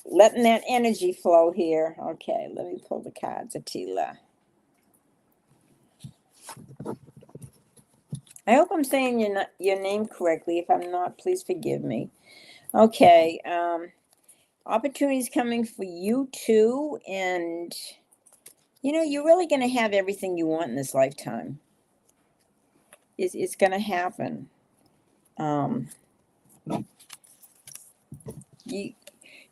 letting that energy flow here. Okay, let me pull the cards, Attila. I hope I'm saying your name correctly. If I'm not, please forgive me. Okay, opportunities coming for you too, and you're really going to have everything you want in this lifetime. It's going to happen. You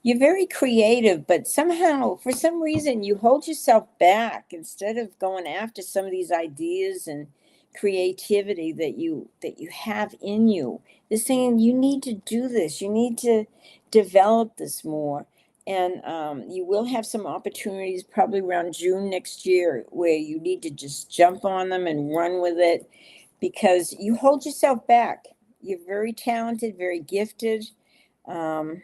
you're very creative, but somehow, for some reason, you hold yourself back, instead of going after some of these ideas and creativity that you have in you. They're saying you need to do this. You need to develop this more. And you will have some opportunities probably around June next year, where you need to just jump on them and run with it, because you hold yourself back. You're very talented, very gifted. Um,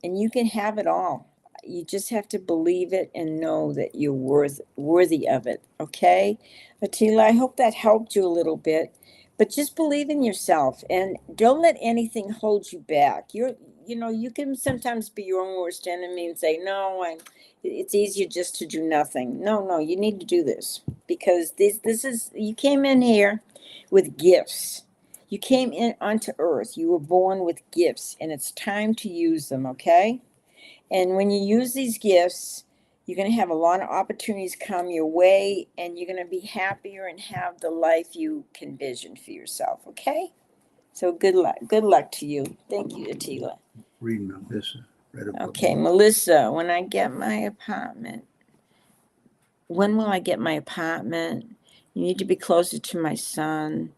and you can have it all. You just have to believe it and know that you're worthy of it. Okay, Attila, I hope that helped you a little bit. But just believe in yourself and don't let anything hold you back. You can sometimes be your own worst enemy and say, "No, it's easier just to do nothing." No, no, you need to do this because this is you came in here with gifts. You came in onto earth. You were born with gifts, and it's time to use them. Okay. And when you use these gifts, you're going to have a lot of opportunities come your way, and you're going to be happier and have the life you can vision for yourself. Okay? So good luck. Good luck to you. Thank you, Attila. Reading Melissa. Read a book. Okay, Melissa, when I get my apartment, when will I get my apartment? You need to be closer to my son.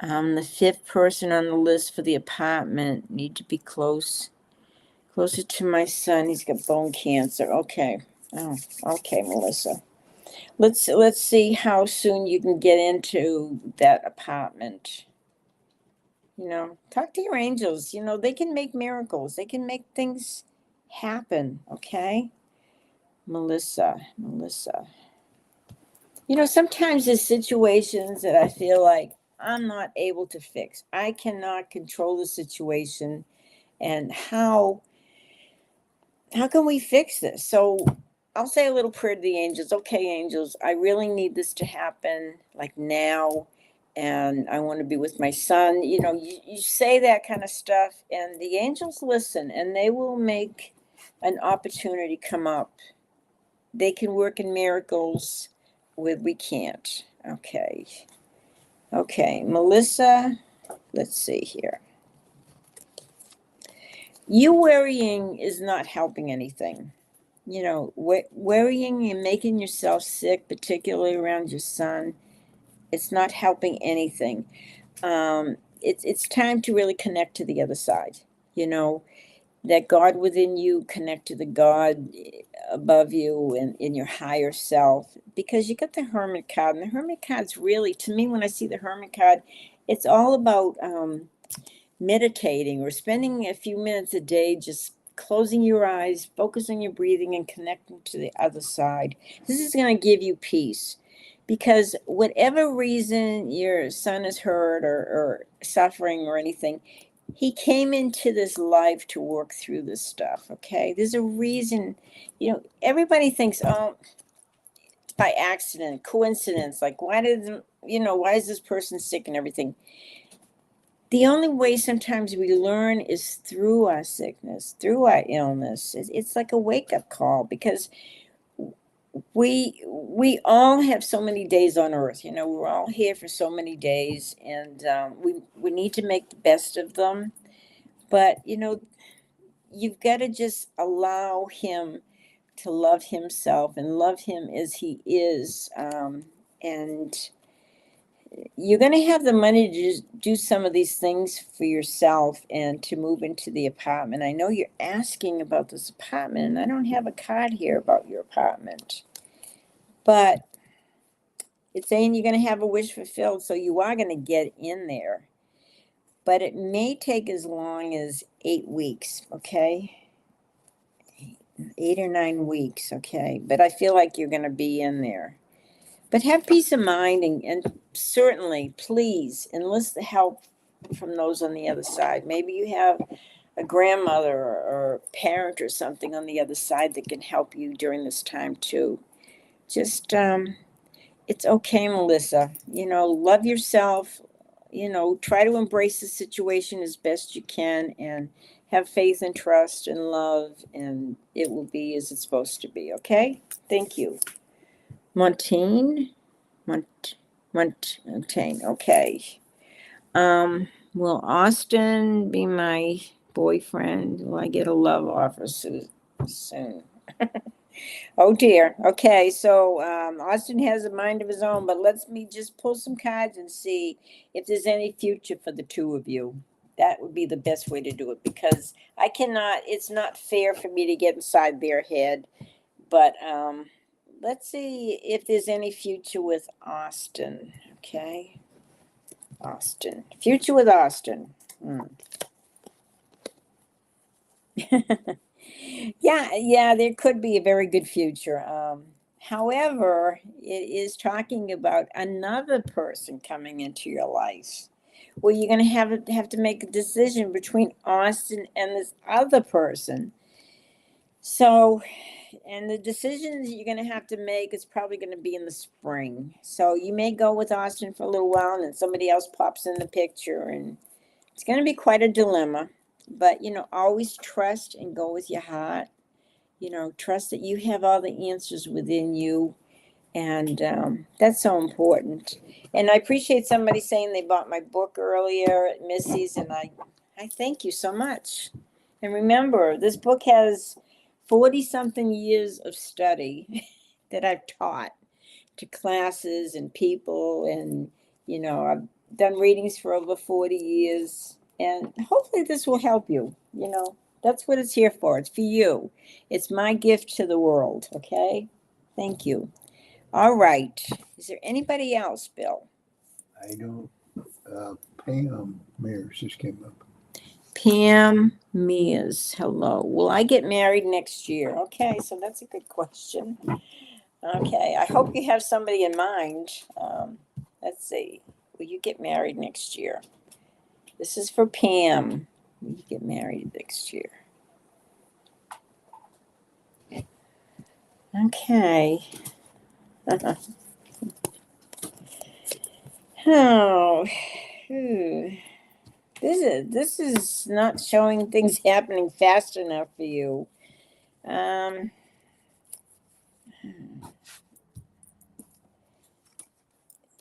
The fifth person on the list for the apartment. Need to be closer to my son. He's got bone cancer. Okay. Oh, okay, Melissa. Let's see how soon you can get into that apartment. Talk to your angels. They can make miracles. They can make things happen. Okay, Melissa. Sometimes there's situations that I feel like I'm not able to fix. I cannot control the situation, and how can we fix this? So I'll say a little prayer to the angels. Okay, angels, I really need this to happen like now. And I want to be with my son. You say that kind of stuff, and the angels listen and they will make an opportunity come up. They can work in miracles where we can't. Okay. Okay, Melissa, let's see here. You worrying is not helping anything. Worrying and making yourself sick, particularly around your son, it's not helping anything. It's time to really connect to the other side. That God within you, connect to the God above you and in your higher self, because you got the Hermit card, and the Hermit card's really, to me, when I see the Hermit card, it's all about meditating or spending a few minutes a day just closing your eyes, focusing your breathing, and connecting to the other side. This is going to give you peace because whatever reason your son is hurt or suffering or anything, he came into this life to work through this stuff. Okay, there's a reason. Everybody thinks, oh, it's by accident, coincidence. Like, why is this person sick and everything? The only way sometimes we learn is through our sickness, through our illness. It's like a wake-up call because we all have so many days on earth. We're all here for so many days, and we need to make the best of them. But you've got to just allow him to love himself and love him as he is, and you're going to have the money to just do some of these things for yourself and to move into the apartment. I know you're asking about this apartment, and I don't have a card here about your apartment, but it's saying you're going to have a wish fulfilled, so you are going to get in there. But it may take as long as 8 weeks, okay? 8 or 9 weeks, okay? But I feel like you're going to be in there. But have peace of mind and certainly, please, enlist the help from those on the other side. Maybe you have a grandmother or parent or something on the other side that can help you during this time too. Just, it's okay, Melissa. Love yourself. Try to embrace the situation as best you can and have faith and trust and love, and it will be as it's supposed to be, okay? Thank you. Montaigne, okay. Will Austin be my boyfriend? Will I get a love offer soon? Oh dear. Okay, so Austin has a mind of his own, but let me just pull some cards and see if there's any future for the two of you. That would be the best way to do it because it's not fair for me to get inside their head, but let's see if there's any future with Austin. Okay. Austin. Future with Austin. Yeah, there could be a very good future. However, it is talking about another person coming into your life where you're going to have to make a decision between Austin and this other person. So, and the decisions you're going to have to make is probably going to be in the spring. So you may go with Austin for a little while and then somebody else pops in the picture, and it's going to be quite a dilemma. But, always trust and go with your heart. Trust that you have all the answers within you. And that's so important. And I appreciate somebody saying they bought my book earlier at Missy's, and I thank you so much. And remember, this book has 40 something years of study that I've taught to classes and people. And, I've done readings for over 40 years. And hopefully this will help you. That's what it's here for. It's for you. It's my gift to the world. Okay. Thank you. All right. Is there anybody else, Bill? I don't, Pam Mears just came up. Pam Mears. Hello. Will I get married next year? Okay, so that's a good question. Okay, I hope you have somebody in mind. Let's see. Will you get married next year? This is for Pam. Will you get married next year? Okay. Oh, this is not showing things happening fast enough for you. Um,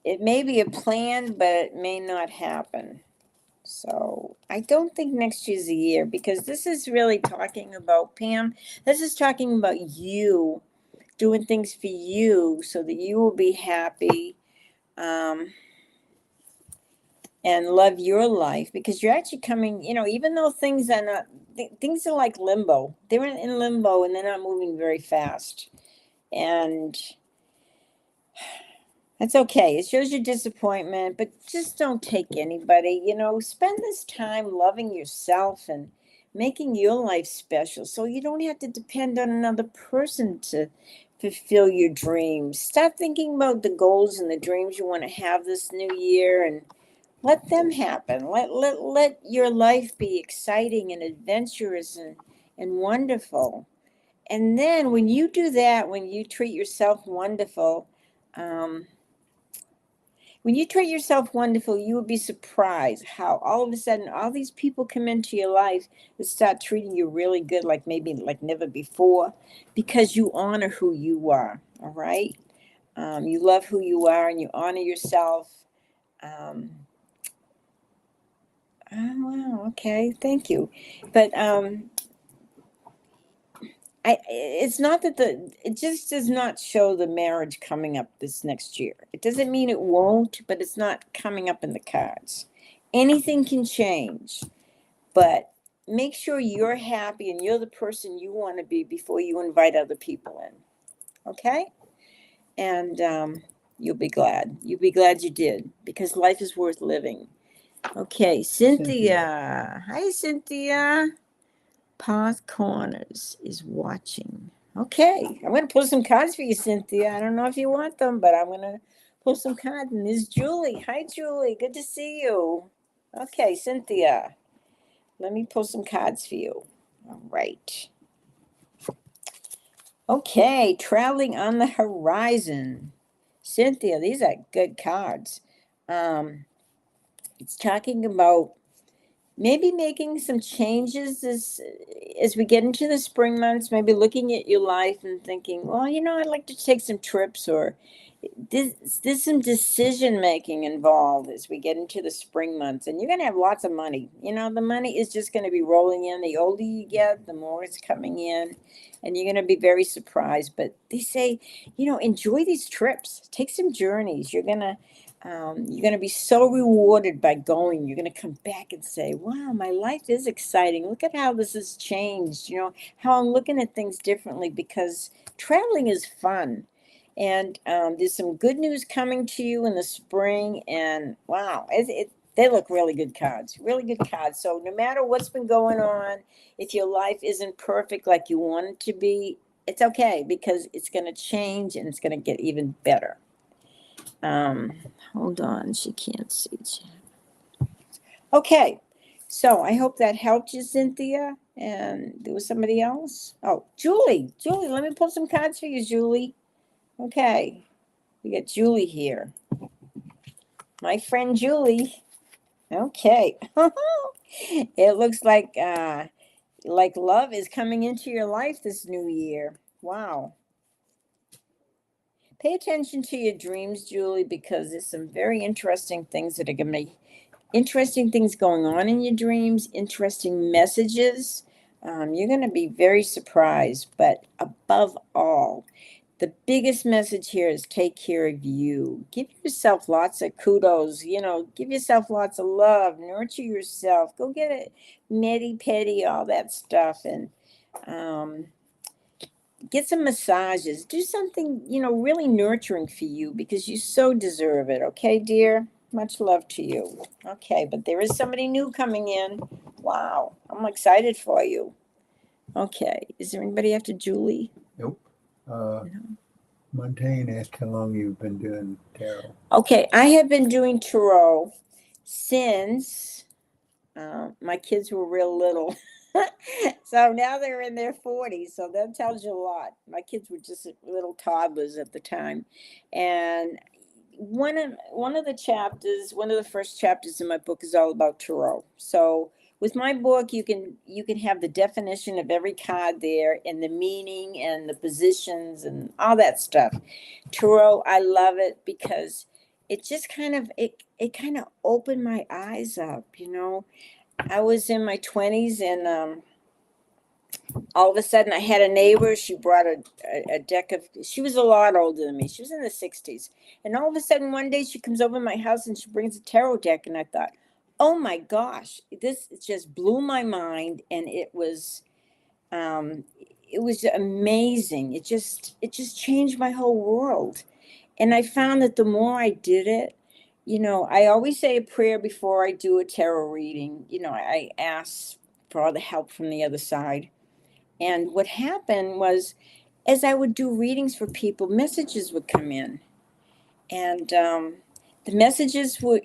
it may be a plan, but it may not happen. So I don't think next year's the year, because this is really talking about Pam. This is talking about you doing things for you so that you will be happy. And love your life, because you're actually coming, even though things are not, things are like limbo. They're in limbo and they're not moving very fast. And that's okay. It shows your disappointment, but just don't take anybody. Spend this time loving yourself and making your life special so you don't have to depend on another person to fulfill your dreams. Start thinking about the goals and the dreams you want to have this new year, and let them happen. Let your life be exciting and adventurous and wonderful. And then when you do that, when you treat yourself wonderful, um, you will be surprised how all of a sudden all these people come into your life and start treating you really good, like maybe like never before, because you honor who you are. All right. You love who you are and you honor yourself. Um, Oh, wow. Okay. Thank you. But it's not that it just does not show the marriage coming up this next year. It doesn't mean it won't, but it's not coming up in the cards. Anything can change, but make sure you're happy and you're the person you want to be before you invite other people in. Okay? And you'll be glad. You'll be glad you did, because life is worth living. Okay, Cynthia. Hi, Cynthia. Path Corners is watching. Okay, I'm going to pull some cards for you, Cynthia. I don't know if you want them, but I'm going to pull some cards. And there's Julie. Hi, Julie. Good to see you. Okay, Cynthia. Let me pull some cards for you. All right. Okay, traveling on the horizon. Cynthia, these are good cards. It's talking about maybe making some changes as we get into the spring months, maybe looking at your life and thinking, well, I'd like to take some trips, or there's some decision making involved as we get into the spring months. And you're going to have lots of money. The money is just going to be rolling in. The older you get, the more it's coming in, and you're going to be very surprised. But they say, enjoy these trips, take some journeys. You're going to be so rewarded by going. You're going to come back and say, wow, my life is exciting. Look at how this has changed, how I'm looking at things differently, because traveling is fun. And there's some good news coming to you in the spring. And wow, They look really good cards, really good cards. So no matter what's been going on, if your life isn't perfect like you want it to be, it's okay because it's going to change and it's going to get even better. Um, Hold on, she can't see. Okay, so I hope that helped you, Cynthia. And there was somebody else. Oh, Julie. Julie, let me pull some cards for you, Julie. Okay, we got Julie here. My friend Julie. Okay. It looks like love is coming into your life this new year. Wow. Pay attention to your dreams, Julie, because there's some very interesting things that are going to be interesting things going on in your dreams, interesting messages. You're going to be very surprised. But above all, the biggest message here is take care of you. Give yourself lots of kudos, give yourself lots of love, nurture yourself. Go get it, nitty petty, all that stuff. And um, get some massages. Do something, really nurturing for you because you so deserve it. Okay, dear? Much love to you. Okay, but there is somebody new coming in. Wow, I'm excited for you. Okay, is there anybody after Julie? Nope. Montaigne asked how long you've been doing tarot. Okay, I have been doing tarot since my kids were real little. So now they're in their 40s. So that tells you a lot. My kids were just little toddlers at the time. And one of the first chapters in my book is all about tarot. So with my book, you can have the definition of every card there and the meaning and the positions and all that stuff. Tarot, I love it because it just it kind of opened my eyes up. I was in my 20s and all of a sudden I had a neighbor. She brought a deck of, she was a lot older than me. She was in the 60s. And all of a sudden one day she comes over to my house and she brings a tarot deck. And I thought, oh my gosh, this just blew my mind. And it was amazing. It just changed my whole world. And I found that the more I did it, I always say a prayer before I do a tarot reading. I ask for all the help from the other side. And what happened was, as I would do readings for people, messages would come in. And the messages were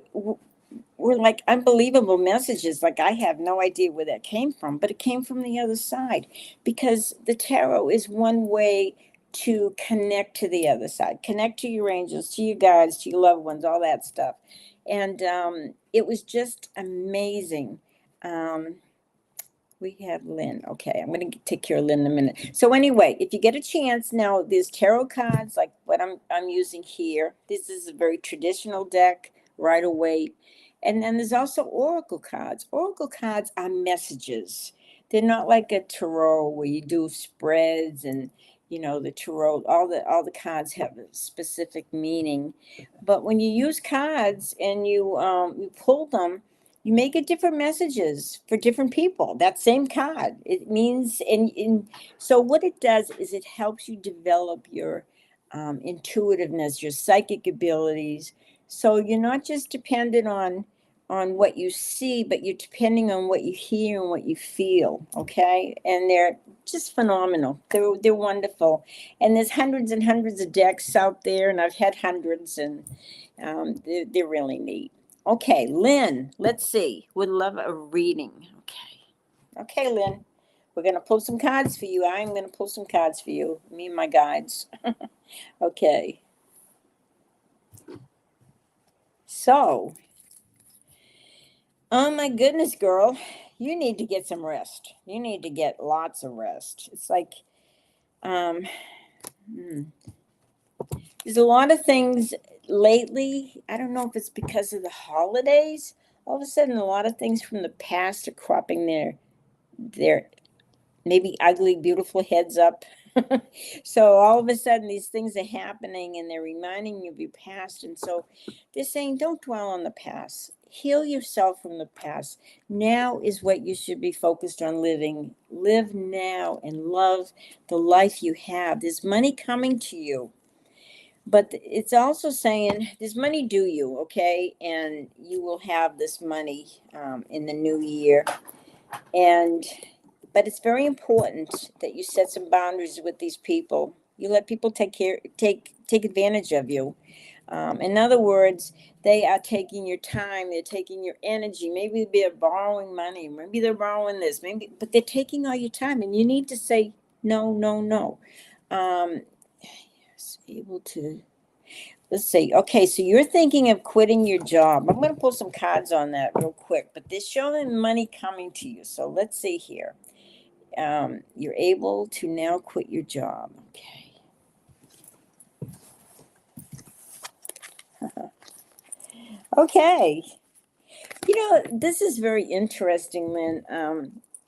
like unbelievable messages. Like I have no idea where that came from, but it came from the other side because the tarot is one way to connect to the other side, connect to your angels, to your guides, to your loved ones, all that stuff. And it was just amazing. Um, we have Lynn. Okay, I'm going to take care of Lynn in a minute. So anyway, if you get a chance, now there's tarot cards like what I'm using here. This is a very traditional deck, Rider Waite. And then there's also oracle cards. Oracle cards are messages. They're not like a tarot where you do spreads and the tarot. All the cards have a specific meaning. But when you use cards and you pull them, you may get different messages for different people. That same card, it means, and so what it does is it helps you develop your intuitiveness, your psychic abilities. So you're not just dependent on what you see, but you're depending on what you hear and what you feel. Okay, and they're just phenomenal. They're wonderful, and there's hundreds and hundreds of decks out there, and I've had hundreds, and they're really neat. Okay, Lynn, let's see. Would love a reading. Okay, Lynn, we're going to pull some cards for you. I'm going to pull some cards for you, me and my guides. Okay. So, oh my goodness, girl, you need to get some rest. You need to get lots of rest. It's like, um, there's a lot of things lately. I don't know if it's because of the holidays. All of a sudden, a lot of things from the past are cropping their maybe ugly, beautiful heads up. So all of a sudden, these things are happening and they're reminding you of your past. And so they're saying, don't dwell on the past. Heal yourself from the past. Now is what you should be focused on living. Live now and love the life you have. There's money coming to you. But it's also saying there's money due you, okay? And you will have this money in the new year. And but it's very important that you set some boundaries with these people. You let people take advantage of you. In other words, they are taking your time, they're taking your energy. Maybe they're borrowing money, maybe they're borrowing this, maybe, but they're taking all your time, and you need to say no, no, no. Yes, able to. Let's see. Okay, so you're thinking of quitting your job. I'm going to pull some cards on that real quick, but they're showing money coming to you. So let's see here. You're able to now quit your job. Okay. Okay. This is very interesting, Lynn.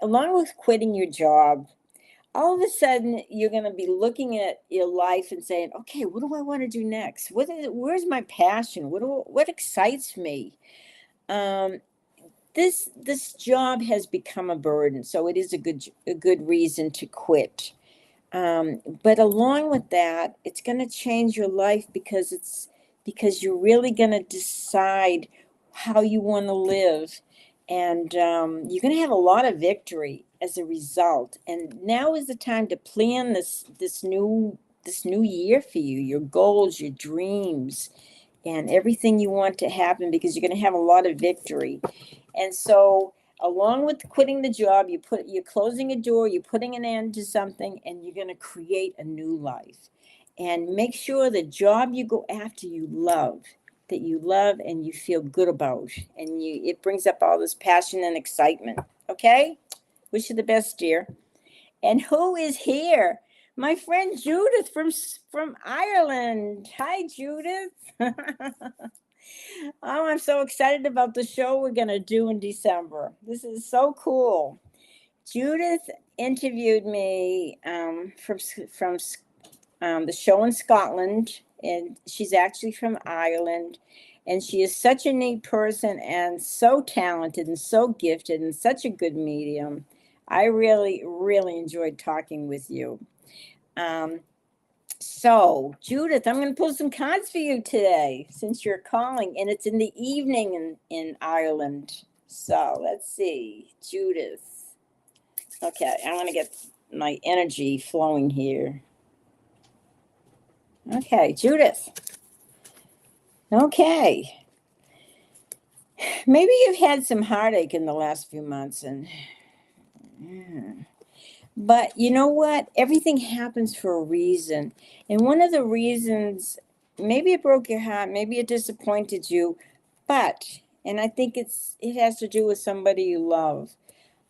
Along with quitting your job, all of a sudden you're going to be looking at your life and saying, okay, what do I want to do next? Where's my passion? What excites me? Um, this job has become a burden, so it is a good reason to quit. But along with that, it's going to change your life because you're really going to decide how you want to live, and you're going to have a lot of victory as a result. And now is the time to plan this new year for you, your goals, your dreams, and everything you want to happen, because you're going to have a lot of victory. And so, along with quitting the job, you're closing a door, you're putting an end to something, and you're going to create a new life. And make sure the job you go after that you love and you feel good about, and it brings up all this passion and excitement. Okay? Wish you the best, dear. And who is here? My friend Judith from Ireland. Hi, Judith. Oh, I'm so excited about the show we're going to do in December. This is so cool. Judith interviewed me from the show in Scotland, and she's actually from Ireland. And she is such a neat person and so talented and so gifted and such a good medium. I really, really enjoyed talking with you. So, Judith, I'm going to pull some cards for you today since you're calling, and it's in the evening in Ireland. So, let's see. Judith. Okay, I want to get my energy flowing here. Okay, Judith. Okay. Maybe you've had some heartache in the last few months, and but you know what? Everything happens for a reason. And one of the reasons, maybe it broke your heart, maybe it disappointed you, and I think it has to do with somebody you love.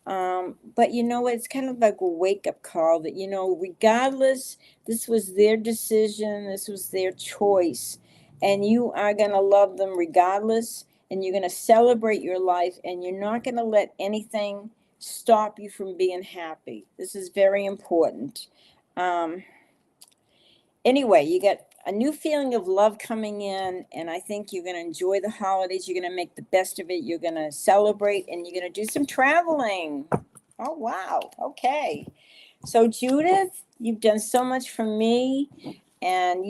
But you know what? It's kind of like a wake up call that, regardless, this was their decision, this was their choice, and you are going to love them regardless, and you're going to celebrate your life, and you're not going to let anything stop you from being happy. This is very important. Um, anyway, you get a new feeling of love coming in, and I think you're going to enjoy the holidays. You're going to make the best of it. You're going to celebrate, and you're going to do some traveling. Oh, wow. Okay. So, Judith, you've done so much for me, and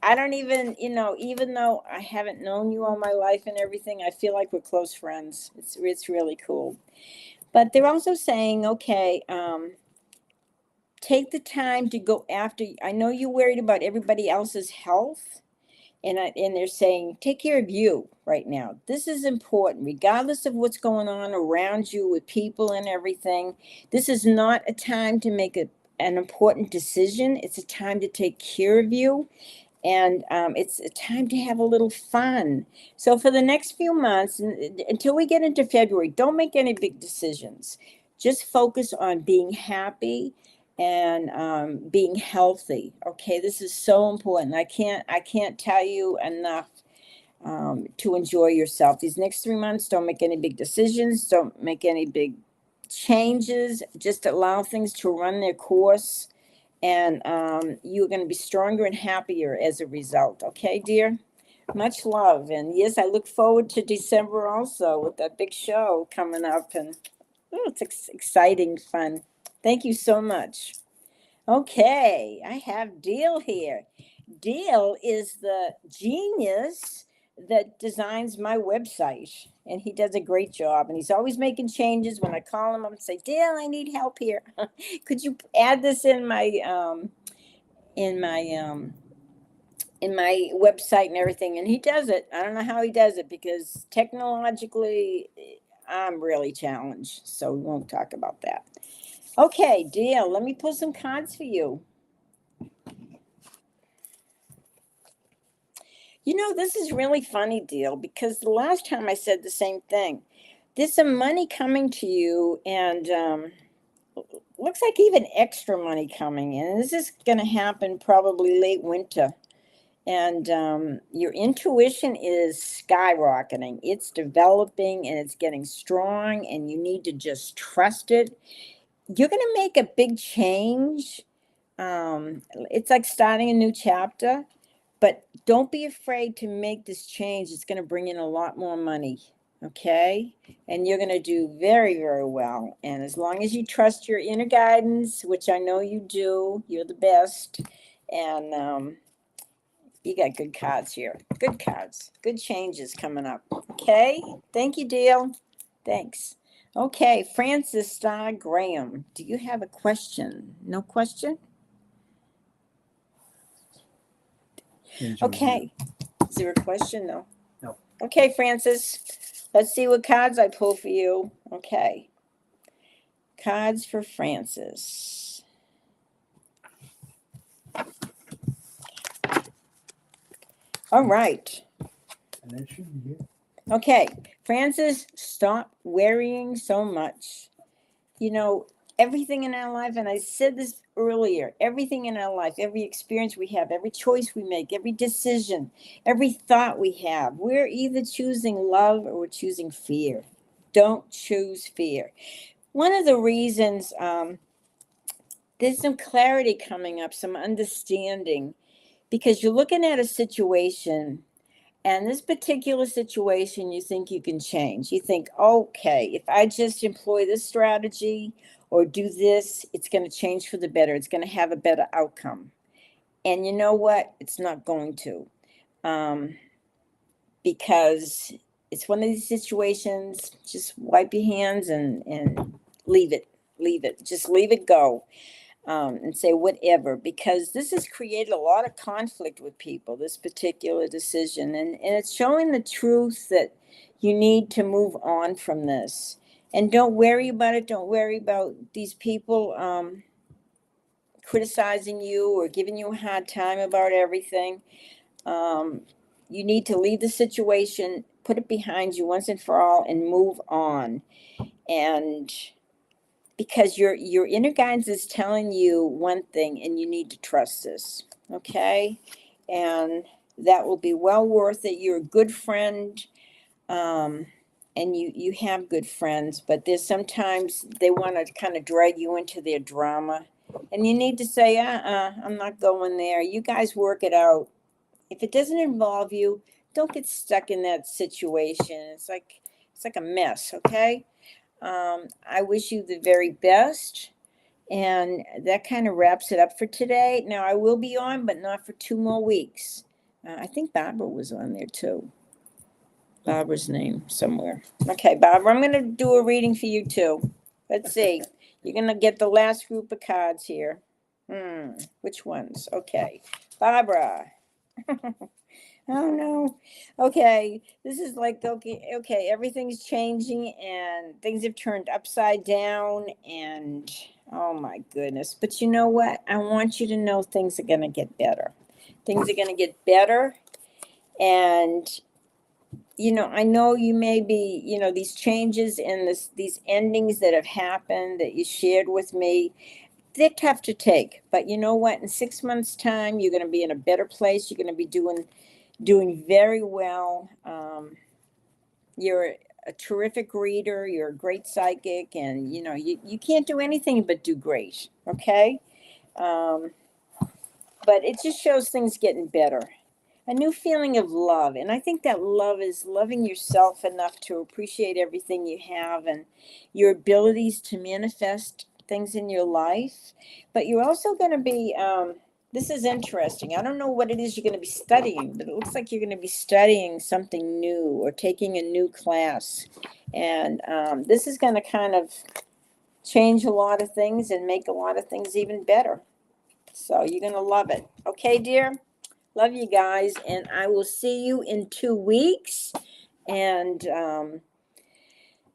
I don't even though I haven't known you all my life and everything, I feel like we're close friends. It's really cool. But they're also saying, okay, take the time to go after. I know you're worried about everybody else's health, and they're saying take care of you right now. This is important, regardless of what's going on around you with people and everything. This is not a time to make an important decision. It's a time to take care of you, and it's a time to have a little fun. So for the next few months, until we get into February, don't make any big decisions. Just focus on being happy and being healthy. Okay, this is so important. I can't tell you enough to enjoy yourself. These next 3 months, don't make any big decisions. Don't make any big changes. Just allow things to run their course, and you're going to be stronger and happier as a result. Okay, dear? Much love. And yes, I look forward to December also with that big show coming up. And it's exciting fun. Thank you so much. Okay, I have Deal here. Dale is the genius that designs my website, and he does a great job. And he's always making changes. When I call him up and say, Dale, I need help here. Could you add this in my in my website and everything? And he does it. I don't know how he does it because technologically, I'm really challenged. So we won't talk about that. Okay, Dale, let me pull some cards for you. You know, this is really funny, Deal, because the last time I said the same thing. There's some money coming to you, and looks like even extra money coming in. And this is going to happen probably late winter. And your intuition is skyrocketing. It's developing and it's getting strong, and you need to just trust it. You're going to make a big change. It's like starting a new chapter. But don't be afraid to make this change. It's going to bring in a lot more money. Okay. And you're going to do very, very well. And as long as you trust your inner guidance, which I know you do, you're the best. And you got good cards here. Good cards. Good changes coming up. Okay. Thank you, Dale. Thanks. Okay. Francis Starr Graham, do you have a question? No question? Okay. Is there a question? No. No. Okay, Francis. Let's see what cards I pull for you. Okay. Cards for Francis. All right. And that should be it. Okay. Francis, stop worrying so much. You know, everything in our life, and I said this earlier, everything in our life, every experience we have, every choice we make, every decision, every thought we have, we're either choosing love or we're choosing fear. Don't choose fear. One of the reasons, there's some clarity coming up, some understanding, because you're looking at a situation, and this particular situation you think you can change. You think, okay, if I just employ this strategy or do this, it's going to change for the better. It's going to have a better outcome. And you know what? It's not going to. Because it's one of these situations, just wipe your hands and leave it. Leave it. Just leave it go. And say whatever, because this has created a lot of conflict with people, this particular decision. And it's showing the truth that you need to move on from this. And don't worry about it. Don't worry about these people criticizing you or giving you a hard time about everything. You need to leave the situation, put it behind you once and for all, and move on. And because your inner guidance is telling you one thing, and you need to trust this. Okay. And that will be well worth it. You're a good friend. And you have good friends, but there's sometimes they want to kind of drag you into their drama, and you need to say, I'm not going there. You guys work it out. If it doesn't involve you, don't get stuck in that situation. It's like a mess. Okay. I wish you the very best. And that kind of wraps it up for today. Now, I will be on, but not for 2 more weeks. I think Barbara was on there too. Barbara's name somewhere. Okay, Barbara, I'm going to do a reading for you too. Let's see. You're going to get the last group of cards here. Which ones? Okay. Barbara. Oh no. Okay. This is like, okay, everything's changing and things have turned upside down, and oh my goodness. But you know what? I want you to know things are going to get better. Things are going to get better. And you know, I know you may be, you know, these changes and these endings that have happened that you shared with me, they're tough to take. But you know what? In 6 months' time, you're going to be in a better place. You're going to be doing very well. You're a terrific reader. You're a great psychic, and you know you can't do anything but do great. Okay, but it just shows things getting better. A new feeling of love, and I think that love is loving yourself enough to appreciate everything you have and your abilities to manifest things in your life. But you're also going to be This is interesting. I don't know what it is you're going to be studying, but it looks like you're going to be studying something new or taking a new class. And this is going to kind of change a lot of things and make a lot of things even better. So you're going to love it. Okay, dear? Love you guys. And I will see you in 2 weeks. And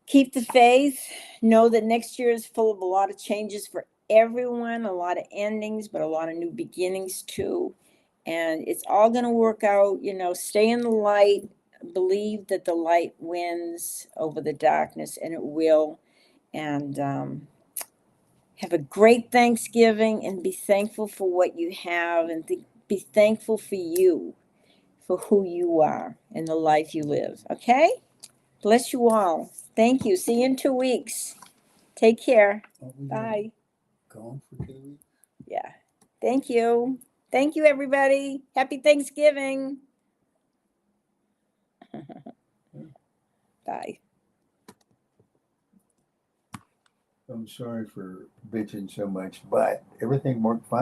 keep the faith. Know that next year is full of a lot of changes for everyone, a lot of endings, but a lot of new beginnings too. And it's all going to work out. Stay in the light. Believe that the light wins over the darkness, and it will. And have a great Thanksgiving and be thankful for what you have, and be thankful for you, for who you are and the life you live. Okay? Bless you all. Thank you. See you in 2 weeks. Take care. Are we Bye. gone for 2 weeks? Yeah. Thank you. Thank you, everybody. Happy Thanksgiving. Bye. I'm sorry for bitching so much, but everything worked fine.